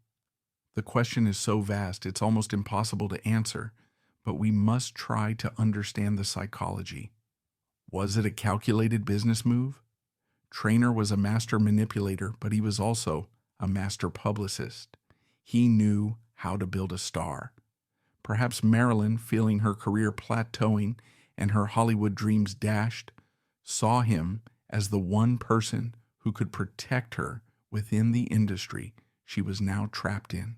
The question is so vast it's almost impossible to answer, but we must try to understand the psychology. Was it a calculated business move? Traynor was a master manipulator, but he was also a master publicist. He knew how to build a star. Perhaps Marilyn, feeling her career plateauing and her Hollywood dreams dashed, saw him as the one person who could protect her within the industry she was now trapped in.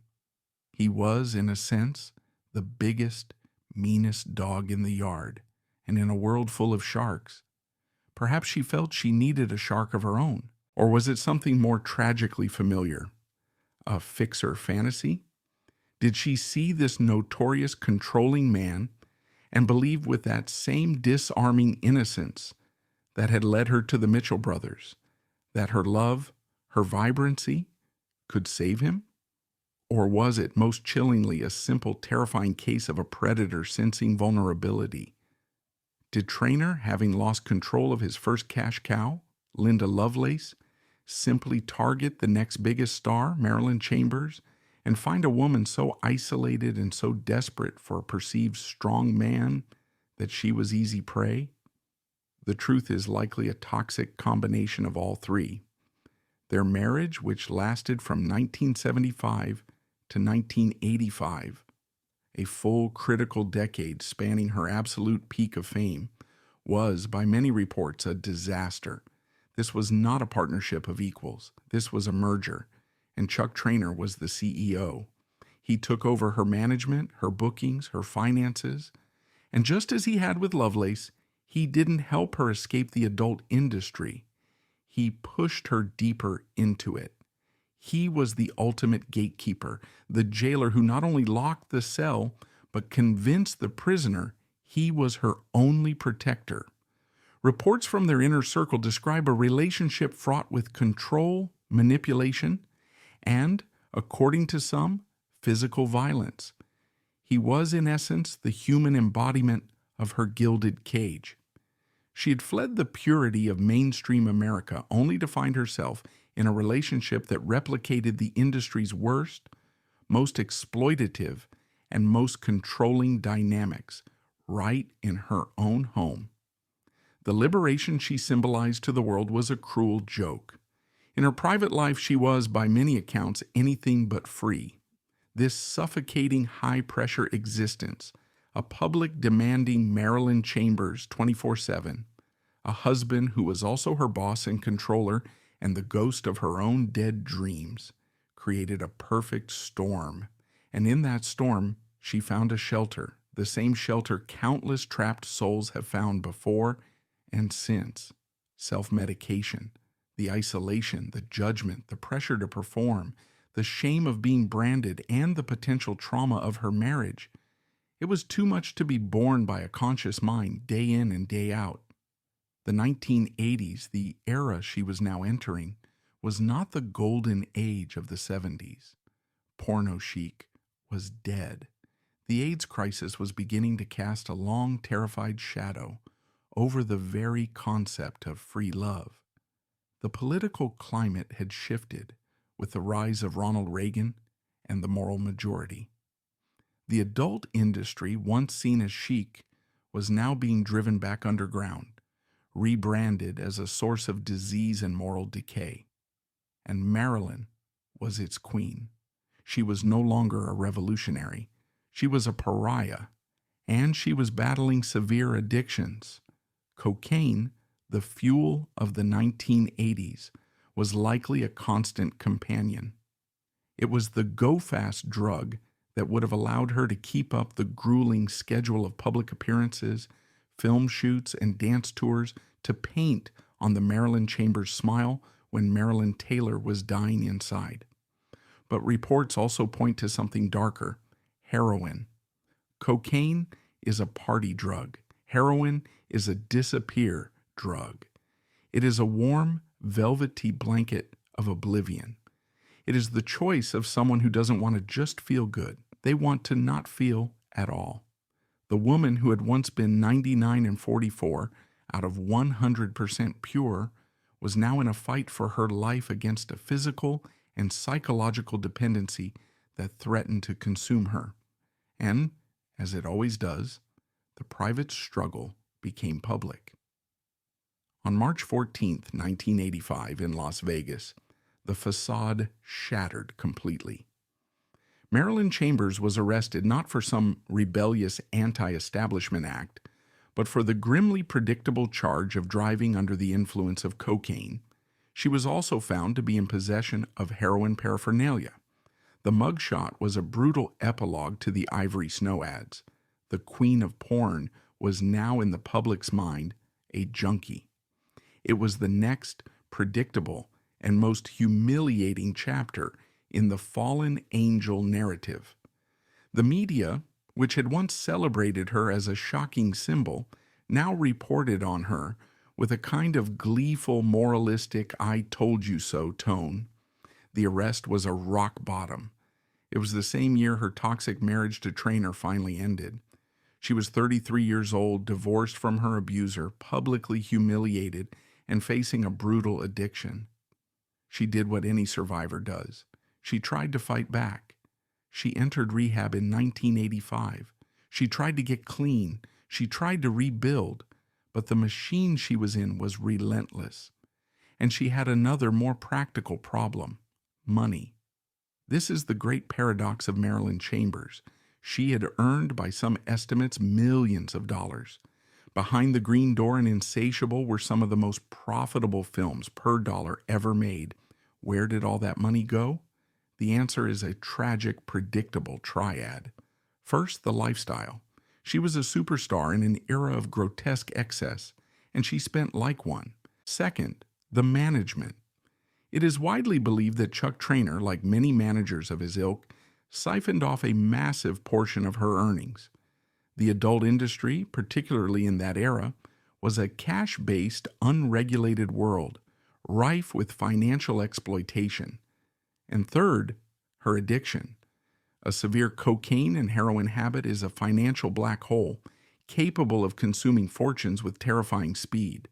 He was, in a sense, the biggest, meanest dog in the yard, and in a world full of sharks. Perhaps she felt she needed a shark of her own, or was it something more tragically familiar? A fixer fantasy? Did she see this notorious controlling man and believe with that same disarming innocence that had led her to the Mitchell brothers, that her love, her vibrancy, could save him? Or was it, most chillingly, a simple, terrifying case of a predator sensing vulnerability? Did Traynor, having lost control of his first cash cow, Linda Lovelace, simply target the next biggest star, Marilyn Chambers, and find a woman so isolated and so desperate for a perceived strong man that she was easy prey? The truth is likely a toxic combination of all three. Their marriage, which lasted from 1975 to 1985, a full critical decade spanning her absolute peak of fame, was, by many reports, a disaster. This was not a partnership of equals. This was a merger, and Chuck Traynor was the CEO. He took over her management, her bookings, her finances, and just as he had with Lovelace, he didn't help her escape the adult industry. He pushed her deeper into it. He was the ultimate gatekeeper, the jailer who not only locked the cell, but convinced the prisoner he was her only protector. Reports from their inner circle describe a relationship fraught with control, manipulation, and, according to some, physical violence. He was, in essence, the human embodiment of her gilded cage. She had fled the purity of mainstream America only to find herself in a relationship that replicated the industry's worst, most exploitative, and most controlling dynamics right in her own home. The liberation she symbolized to the world was a cruel joke. In her private life, she was, by many accounts, anything but free. This suffocating high-pressure existence, a public demanding Marilyn Chambers 24/7, a husband who was also her boss and controller and the ghost of her own dead dreams, created a perfect storm. And in that storm, she found a shelter, the same shelter countless trapped souls have found before and since: self-medication, the isolation, the judgment, the pressure to perform, the shame of being branded, and the potential trauma of her marriage. It was too much to be borne by a conscious mind day in and day out. The 1980s, the era she was now entering, was not the golden age of the 70s. Porno Chic was dead. The AIDS crisis was beginning to cast a long, terrified shadow over the very concept of free love. The political climate had shifted with the rise of Ronald Reagan and the moral majority. The adult industry, once seen as chic, was now being driven back underground, rebranded as a source of disease and moral decay. And Marilyn was its queen. She was no longer a revolutionary. She was a pariah, and she was battling severe addictions. Cocaine, the fuel of the 1980s, was likely a constant companion. It was the go-fast drug that would have allowed her to keep up the grueling schedule of public appearances, film shoots, and dance tours to paint on the Marilyn Chambers smile when Marilyn Taylor was dying inside. But reports also point to something darker: heroin. Cocaine is a party drug. Heroin is a disappear drug. It is a warm, velvety blanket of oblivion. It is the choice of someone who doesn't want to just feel good. They want to not feel at all. The woman who had once been 99 and 44 out of 100% pure was now in a fight for her life against a physical and psychological dependency that threatened to consume her. And, as it always does, the private struggle became public. On March 14, 1985, in Las Vegas, the facade shattered completely. Marilyn Chambers was arrested not for some rebellious anti-establishment act, but for the grimly predictable charge of driving under the influence of cocaine. She was also found to be in possession of heroin paraphernalia. The mugshot was a brutal epilogue to the Ivory Snow ads. The queen of porn was now in the public's mind a junkie. It was the next predictable and most humiliating chapter in the fallen angel narrative. The media, which had once celebrated her as a shocking symbol, now reported on her with a kind of gleeful, moralistic, "I told you so" tone. The arrest was a rock bottom. It was the same year her toxic marriage to trainer finally ended. She was 33 years old, divorced from her abuser, publicly humiliated, and facing a brutal addiction. She did what any survivor does. She tried to fight back. She entered rehab in 1985. She tried to get clean. She tried to rebuild. But the machine she was in was relentless. And she had another, more practical problem: money. This is the great paradox of Marilyn Chambers. She had earned, by some estimates, millions of dollars. Behind the Green Door and Insatiable were some of the most profitable films per dollar ever made. Where did all that money go? The answer is a tragic, predictable triad. First, the lifestyle. She was a superstar in an era of grotesque excess, and she spent like one. Second, the management. It is widely believed that Chuck Traynor, like many managers of his ilk, siphoned off a massive portion of her earnings. The adult industry, particularly in that era, was a cash-based, unregulated world, rife with financial exploitation. And third, her addiction. A severe cocaine and heroin habit is a financial black hole, capable of consuming fortunes with terrifying speed.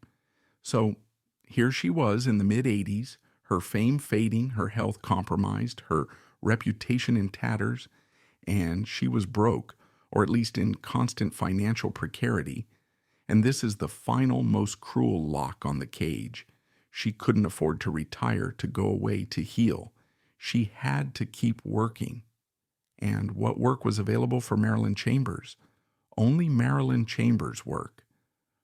So here she was in the mid-80s, her fame fading, her health compromised, her reputation in tatters, and she was broke, or at least in constant financial precarity. And this is the final, most cruel lock on the cage. She couldn't afford to retire, to go away, to heal. She had to keep working. And what work was available for Marilyn Chambers? Only Marilyn Chambers' work.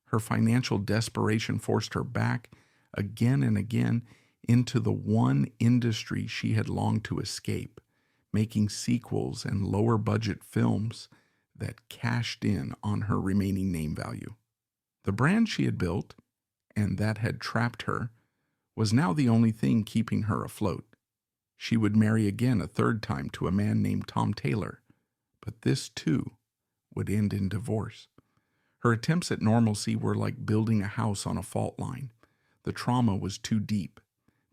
Her financial desperation forced her back again and again into the one industry she had longed to escape, making sequels and lower-budget films that cashed in on her remaining name value. The brand she had built, and that had trapped her, was now the only thing keeping her afloat. She would marry again a third time to a man named Tom Taylor, but this, too, would end in divorce. Her attempts at normalcy were like building a house on a fault line. The trauma was too deep,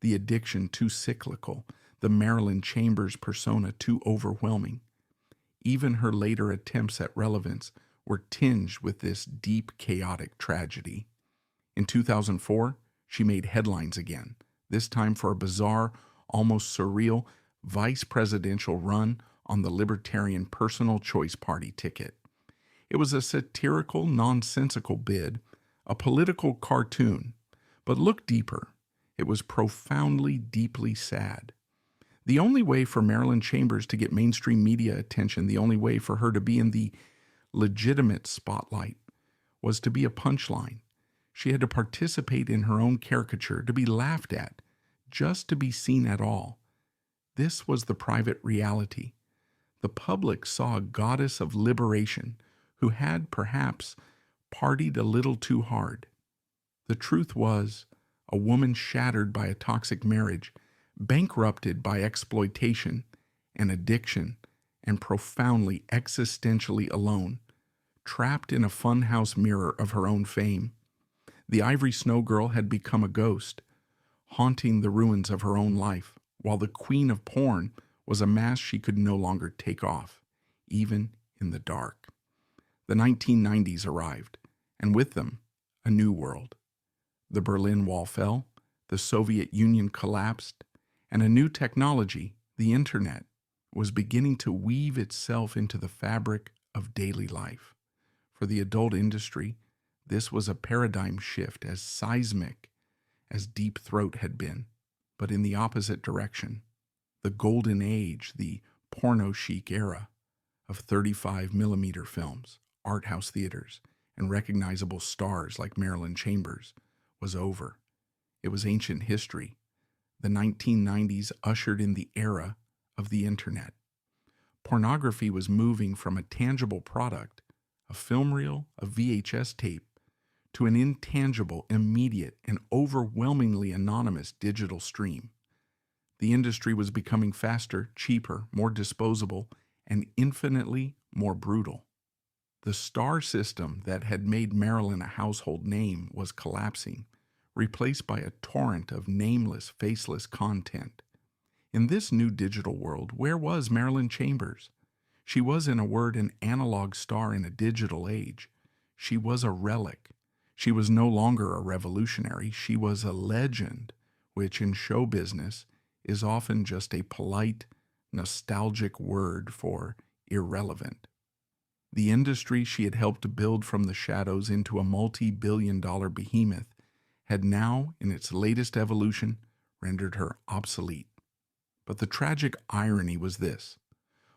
the addiction too cyclical, the Marilyn Chambers persona too overwhelming. Even her later attempts at relevance were tinged with this deep, chaotic tragedy. In 2004, she made headlines again, this time for a bizarre, almost surreal, vice presidential run on the Libertarian Personal Choice Party ticket. It was a satirical, nonsensical bid, a political cartoon, but look deeper. It was profoundly, deeply sad. The only way for Marilyn Chambers to get mainstream media attention, the only way for her to be in the legitimate spotlight, was to be a punchline. She had to participate in her own caricature, to be laughed at, just to be seen at all. This was the private reality. The public saw a goddess of liberation who had, perhaps, partied a little too hard. The truth was, a woman shattered by a toxic marriage, bankrupted by exploitation and addiction, and profoundly existentially alone, trapped in a funhouse mirror of her own fame. The Ivory Snow Girl had become a ghost, haunting the ruins of her own life, while the queen of porn was a mask she could no longer take off, even in the dark. The 1990s arrived, and with them, a new world. The Berlin Wall fell, the Soviet Union collapsed, and a new technology, the internet, was beginning to weave itself into the fabric of daily life. For the adult industry, this was a paradigm shift as seismic as Deep Throat had been, but in the opposite direction. The golden age, the Porno Chic era of 35mm films, art house theaters, and recognizable stars like Marilyn Chambers was over. It was ancient history. The 1990s ushered in the era of the internet. Pornography was moving from a tangible product, a film reel, a VHS tape, to an intangible, immediate, and overwhelmingly anonymous digital stream. The industry was becoming faster, cheaper, more disposable, and infinitely more brutal. The star system that had made Marilyn a household name was collapsing, replaced by a torrent of nameless, faceless content. In this new digital world, where was Marilyn Chambers? She was, in a word, an analog star in a digital age. She was a relic. She was no longer a revolutionary. She was a legend, which in show business is often just a polite, nostalgic word for irrelevant. The industry she had helped to build from the shadows into a multi-billion-dollar behemoth had now, in its latest evolution, rendered her obsolete. But the tragic irony was this.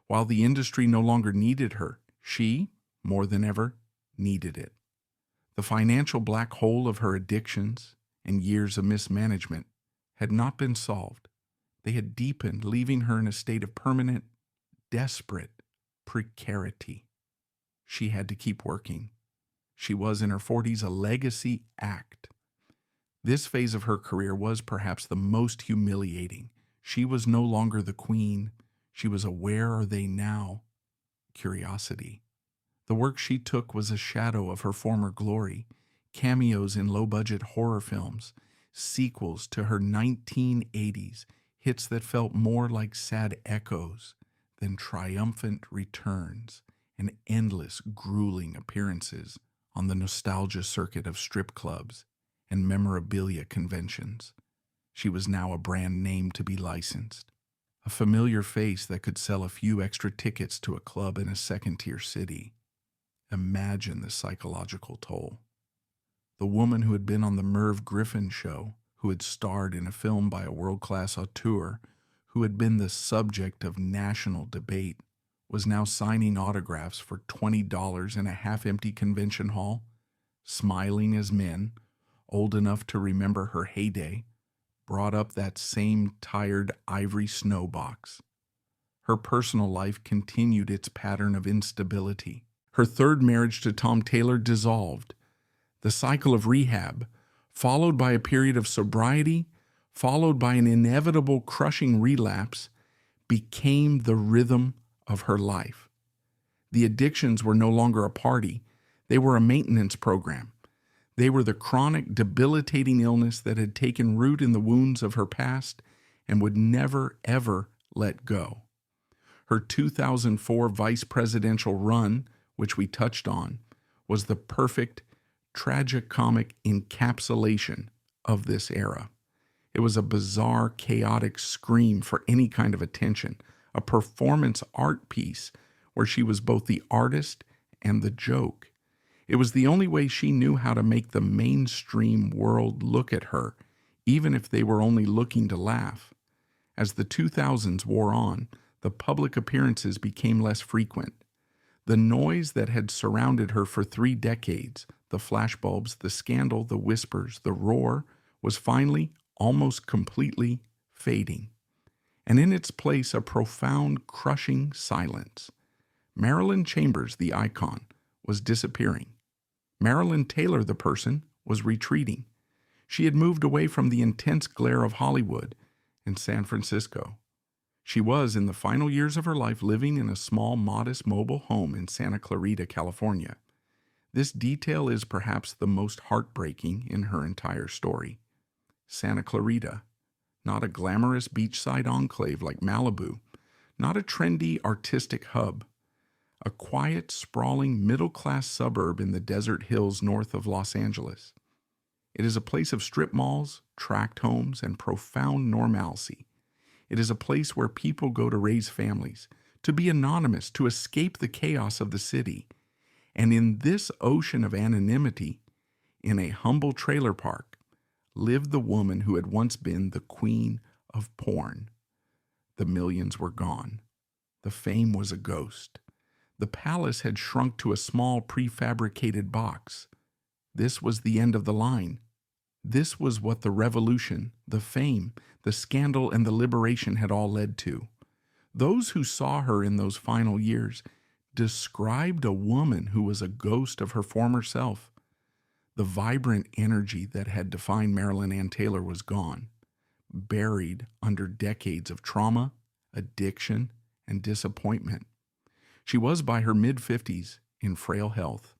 While the industry no longer needed her, she, more than ever, needed it. The financial black hole of her addictions and years of mismanagement had not been solved. They had deepened, leaving her in a state of permanent, desperate precarity. She had to keep working. She was, in her 40s, a legacy act. This phase of her career was perhaps the most humiliating. She was no longer the queen. She was a where are they now curiosity. The work she took was a shadow of her former glory, cameos in low-budget horror films, sequels to her 1980s hits that felt more like sad echoes than triumphant returns, and endless, grueling appearances on the nostalgia circuit of strip clubs and memorabilia conventions. She was now a brand name to be licensed, a familiar face that could sell a few extra tickets to a club in a second-tier city. Imagine the psychological toll. The woman who had been on the Merv Griffin show, who had starred in a film by a world-class auteur, who had been the subject of national debate, was now signing autographs for $20 in a half-empty convention hall, smiling as men, old enough to remember her heyday, brought up that same tired ivory snow box. Her personal life continued its pattern of instability. Her third marriage to Tom Taylor dissolved. The cycle of rehab, followed by a period of sobriety, followed by an inevitable crushing relapse, became the rhythm of her life. The addictions were no longer a party. They were a maintenance program. They were the chronic, debilitating illness that had taken root in the wounds of her past and would never, ever let go. Her 2004 vice presidential run, which we touched on, was the perfect tragicomic encapsulation of this era. It was a bizarre, chaotic scream for any kind of attention, a performance art piece where she was both the artist and the joke. It was the only way she knew how to make the mainstream world look at her, even if they were only looking to laugh. As the 2000s wore on, the public appearances became less frequent. The noise that had surrounded her for 3 decades, the flashbulbs, the scandal, the whispers, the roar, was finally almost completely fading. And in its place, a profound, crushing silence. Marilyn Chambers, the icon, was disappearing. Marilyn Taylor, the person, was retreating. She had moved away from the intense glare of Hollywood and San Francisco. She was, in the final years of her life, living in a small, modest mobile home in Santa Clarita, California. This detail is perhaps the most heartbreaking in her entire story. Santa Clarita, not a glamorous beachside enclave like Malibu, not a trendy artistic hub, a quiet, sprawling, middle-class suburb in the desert hills north of Los Angeles. It is a place of strip malls, tract homes, and profound normalcy. It is a place where people go to raise families, to be anonymous, to escape the chaos of the city. And in this ocean of anonymity, in a humble trailer park, lived the woman who had once been the queen of porn. The millions were gone. The fame was a ghost. The palace had shrunk to a small prefabricated box. This was the end of the line. This was what the revolution, the fame, the scandal, and the liberation had all led to. Those who saw her in those final years described a woman who was a ghost of her former self. The vibrant energy that had defined Marilyn Ann Taylor was gone, buried under decades of trauma, addiction, and disappointment. She was by her mid-50s in frail health.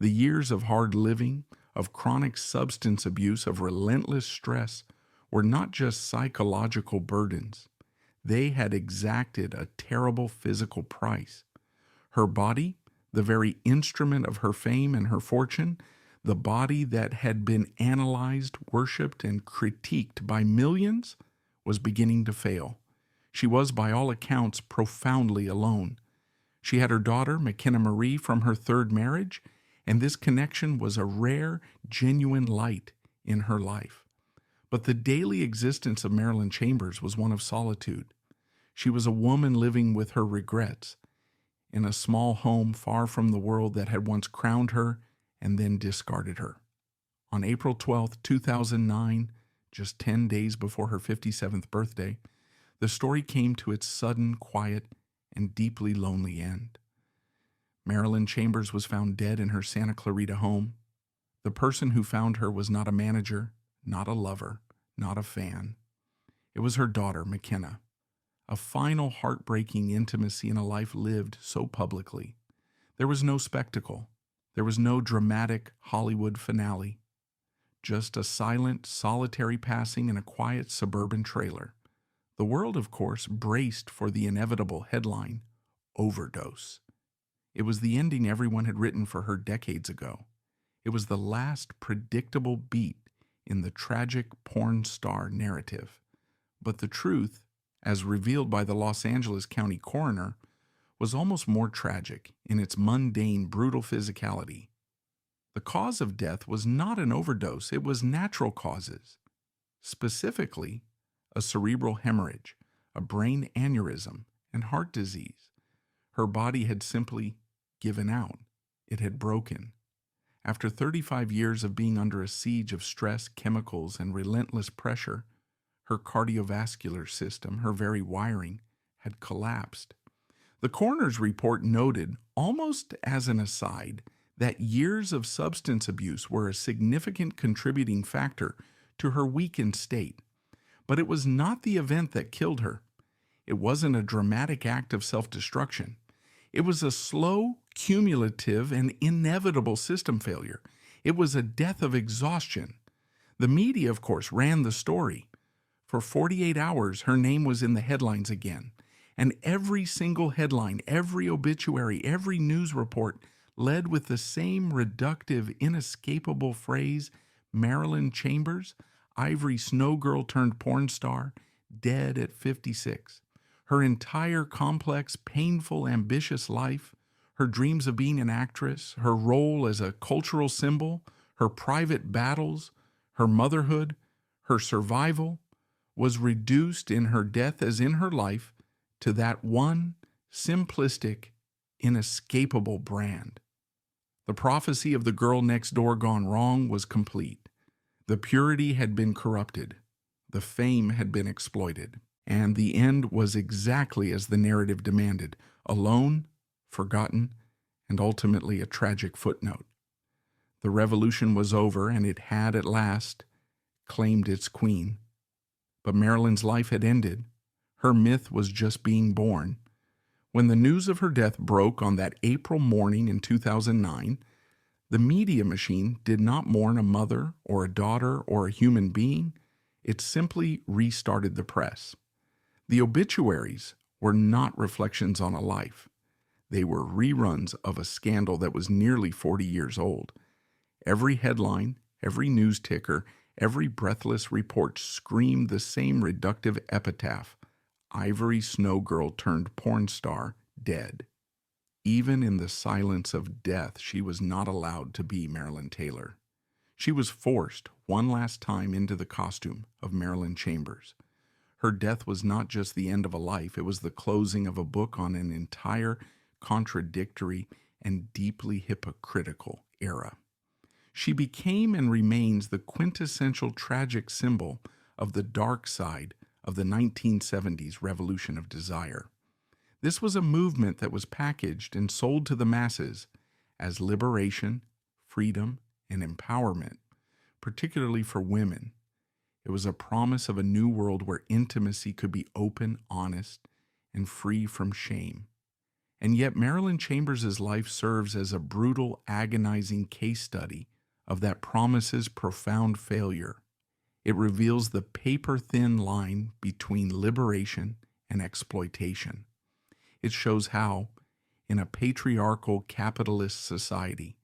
The years of hard living, of chronic substance abuse, of relentless stress were not just psychological burdens. They had exacted a terrible physical price. Her body, the very instrument of her fame and her fortune, the body that had been analyzed, worshipped, and critiqued by millions, was beginning to fail. She was, by all accounts, profoundly alone. She had her daughter, McKenna Marie, from her third marriage, and this connection was a rare, genuine light in her life. But the daily existence of Marilyn Chambers was one of solitude. She was a woman living with her regrets, in a small home far from the world that had once crowned her and then discarded her. On April 12, 2009, just 10 days before her 57th birthday, the story came to its sudden, quiet, and deeply lonely end. Marilyn Chambers was found dead in her Santa Clarita home. The person who found her was not a manager, not a lover, not a fan. It was her daughter, McKenna. A final heartbreaking intimacy in a life lived so publicly. There was no spectacle. There was no dramatic Hollywood finale. Just a silent, solitary passing in a quiet suburban trailer. The world, of course, braced for the inevitable headline, overdose. It was the ending everyone had written for her decades ago. It was the last predictable beat in the tragic porn star narrative. But the truth, as revealed by the Los Angeles County coroner, was almost more tragic in its mundane, brutal physicality. The cause of death was not an overdose, it was natural causes. Specifically, a cerebral hemorrhage, a brain aneurysm, and heart disease. Her body had simply given out. It had broken. After 35 years of being under a siege of stress, chemicals, and relentless pressure, her cardiovascular system, her very wiring, had collapsed. The coroner's report noted, almost as an aside, that years of substance abuse were a significant contributing factor to her weakened state. But it was not the event that killed her. It wasn't a dramatic act of self-destruction. It was a slow, cumulative, and inevitable system failure. It was a death of exhaustion. The media, of course, ran the story. For 48 hours, her name was in the headlines again. And every single headline, every obituary, every news report led with the same reductive, inescapable phrase, Marilyn Chambers, Ivory Snow Girl turned porn star, dead at 56. Her entire complex, painful, ambitious life, her dreams of being an actress, her role as a cultural symbol, her private battles, her motherhood, her survival, was reduced in her death as in her life to that one simplistic, inescapable brand. The prophecy of the girl next door gone wrong was complete. The purity had been corrupted. The fame had been exploited. And the end was exactly as the narrative demanded, alone, forgotten, and ultimately a tragic footnote. The revolution was over, and it had at last claimed its queen. But Marilyn's life had ended. Her myth was just being born. When the news of her death broke on that April morning in 2009, the media machine did not mourn a mother or a daughter or a human being. It simply restarted the press. The obituaries were not reflections on a life. They were reruns of a scandal that was nearly 40 years old. Every headline, every news ticker, every breathless report screamed the same reductive epitaph: Ivory Snow Girl turned porn star, dead. Even in the silence of death, she was not allowed to be Marilyn Taylor. She was forced one last time into the costume of Marilyn Chambers. Her death was not just the end of a life, it was the closing of a book on an entire contradictory and deeply hypocritical era. She became and remains the quintessential tragic symbol of the dark side of the 1970s revolution of desire. This was a movement that was packaged and sold to the masses as liberation, freedom, and empowerment, particularly for women. It was a promise of a new world where intimacy could be open, honest, and free from shame. And yet Marilyn Chambers' life serves as a brutal, agonizing case study of that promise's profound failure. It reveals the paper-thin line between liberation and exploitation. It shows how, in a patriarchal capitalist society,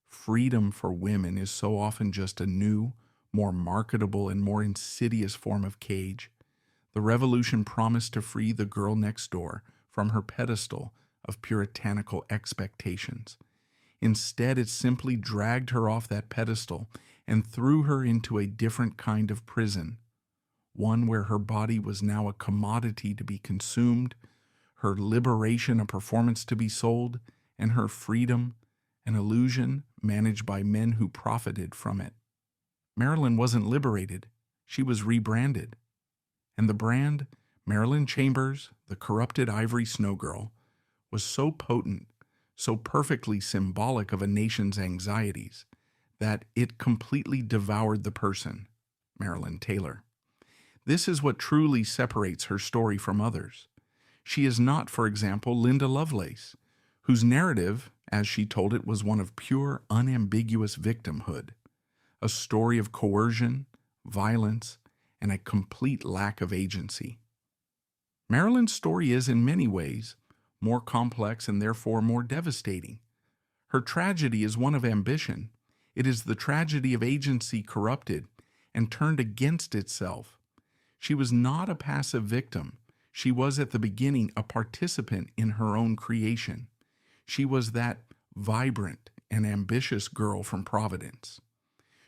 freedom for women is so often just a new, more marketable, and more insidious form of cage. The revolution promised to free the girl next door from her pedestal of puritanical expectations. Instead, it simply dragged her off that pedestal and threw her into a different kind of prison, one where her body was now a commodity to be consumed, her liberation a performance to be sold, and her freedom an illusion managed by men who profited from it. Marilyn wasn't liberated, she was rebranded. And the brand, Marilyn Chambers, the corrupted Ivory Snow Girl, was so potent, so perfectly symbolic of a nation's anxieties, that it completely devoured the person, Marilyn Taylor. This is what truly separates her story from others. She is not, for example, Linda Lovelace, whose narrative, as she told it, was one of pure, unambiguous victimhood, a story of coercion, violence, and a complete lack of agency. Marilyn's story is, in many ways, more complex and therefore more devastating. Her tragedy is one of ambition. It is the tragedy of agency corrupted and turned against itself. She was not a passive victim. She was at the beginning a participant in her own creation. She was that vibrant and ambitious girl from Providence.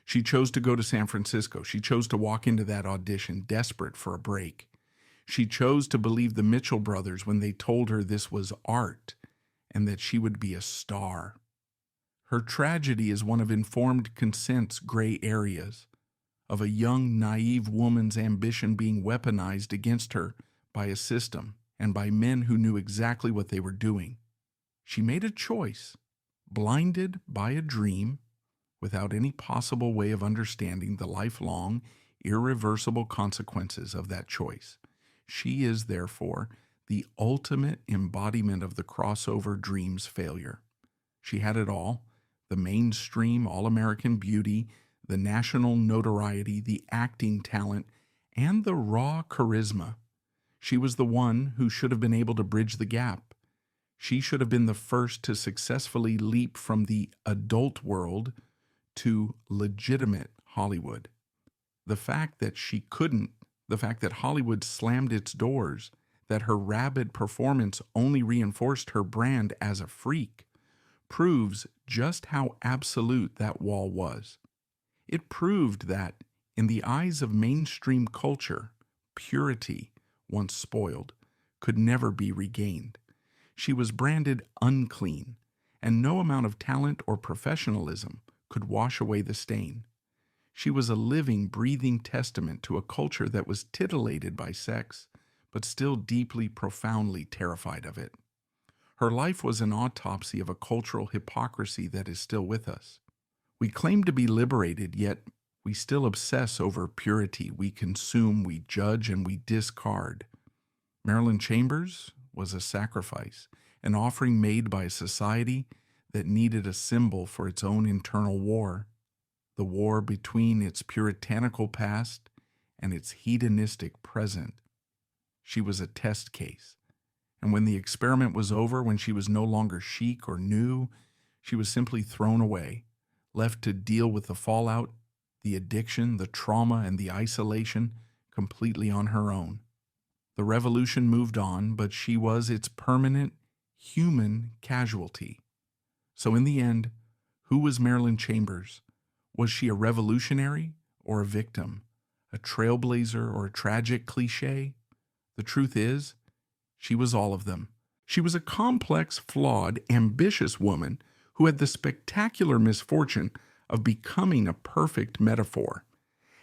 She chose to go to San Francisco. She chose to walk into that audition, desperate for a break. She chose to believe the Mitchell brothers when they told her this was art and that she would be a star. Her tragedy is one of informed consent's gray areas, of a young, naive woman's ambition being weaponized against her by a system and by men who knew exactly what they were doing. She made a choice, blinded by a dream, without any possible way of understanding the lifelong, irreversible consequences of that choice. She is, therefore, the ultimate embodiment of the crossover dream's failure. She had it all: the mainstream all-American beauty, the national notoriety, the acting talent, and the raw charisma. She was the one who should have been able to bridge the gap. She should have been the first to successfully leap from the adult world to legitimate Hollywood. The fact that she couldn't, the fact that Hollywood slammed its doors, that her rabid performance only reinforced her brand as a freak, proves just how absolute that wall was. It proved that, in the eyes of mainstream culture, purity, once spoiled, could never be regained. She was branded unclean, and no amount of talent or professionalism could wash away the stain. She was a living, breathing testament to a culture that was titillated by sex, but still deeply, profoundly terrified of it. Her life was an autopsy of a cultural hypocrisy that is still with us. We claim to be liberated, yet we still obsess over purity. We consume, we judge, and we discard. Marilyn Chambers was a sacrifice, an offering made by a society that needed a symbol for its own internal war, the war between its puritanical past and its hedonistic present. She was a test case, and when the experiment was over, when she was no longer chic or new, she was simply thrown away, left to deal with the fallout, the addiction, the trauma, and the isolation completely on her own. The revolution moved on, but she was its permanent human casualty. So in the end, who was Marilyn Chambers? Was she a revolutionary or a victim? A trailblazer or a tragic cliche? The truth is, she was all of them. She was a complex, flawed, ambitious woman who had the spectacular misfortune of becoming a perfect metaphor.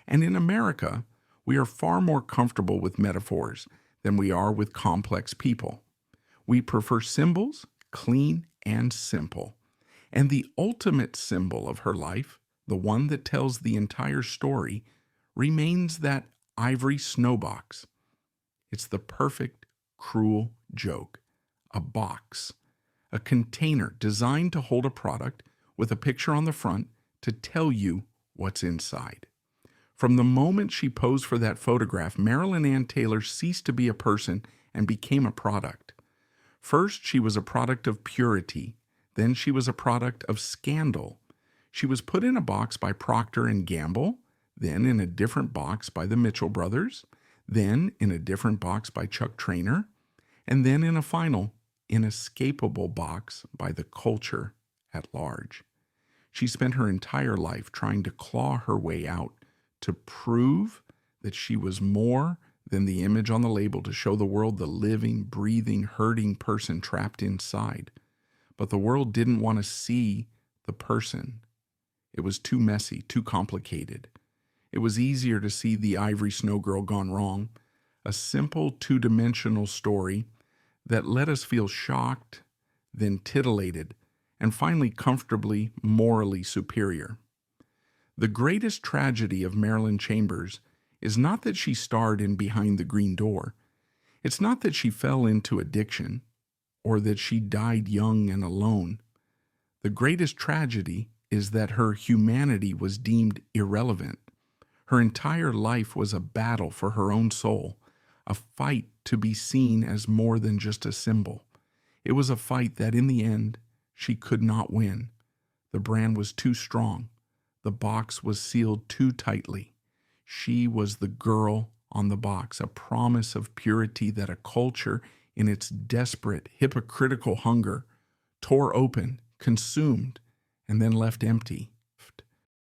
And in America, we are far more comfortable with metaphors than we are with complex people. We prefer symbols, clean and simple. And the ultimate symbol of her life, the one that tells the entire story, remains that ivory snowbox. It's the perfect, cruel joke. A box. A container designed to hold a product with a picture on the front to tell you what's inside. From the moment she posed for that photograph, Marilyn Ann Taylor ceased to be a person and became a product. First, she was a product of purity. Then she was a product of scandal. She was put in a box by Procter & Gamble, then in a different box by the Mitchell brothers, then in a different box by Chuck Trainer, and then in a final, inescapable box by the culture at large. She spent her entire life trying to claw her way out, to prove that she was more than the image on the label, to show the world the living, breathing, hurting person trapped inside. But the world didn't want to see the person. It was too messy, too complicated. It was easier to see the Ivory Snow Girl gone wrong, a simple two-dimensional story that let us feel shocked, then titillated, and finally comfortably morally superior. The greatest tragedy of Marilyn Chambers is not that she starred in Behind the Green Door. It's not that she fell into addiction, or that she died young and alone. The greatest tragedy is that her humanity was deemed irrelevant. Her entire life was a battle for her own soul, a fight to be seen as more than just a symbol. It was a fight that in the end she could not win. The brand was too strong. The box was sealed too tightly. She was the girl on the box, a promise of purity that a culture, in its desperate, hypocritical hunger, tore open, consumed, and then left empty.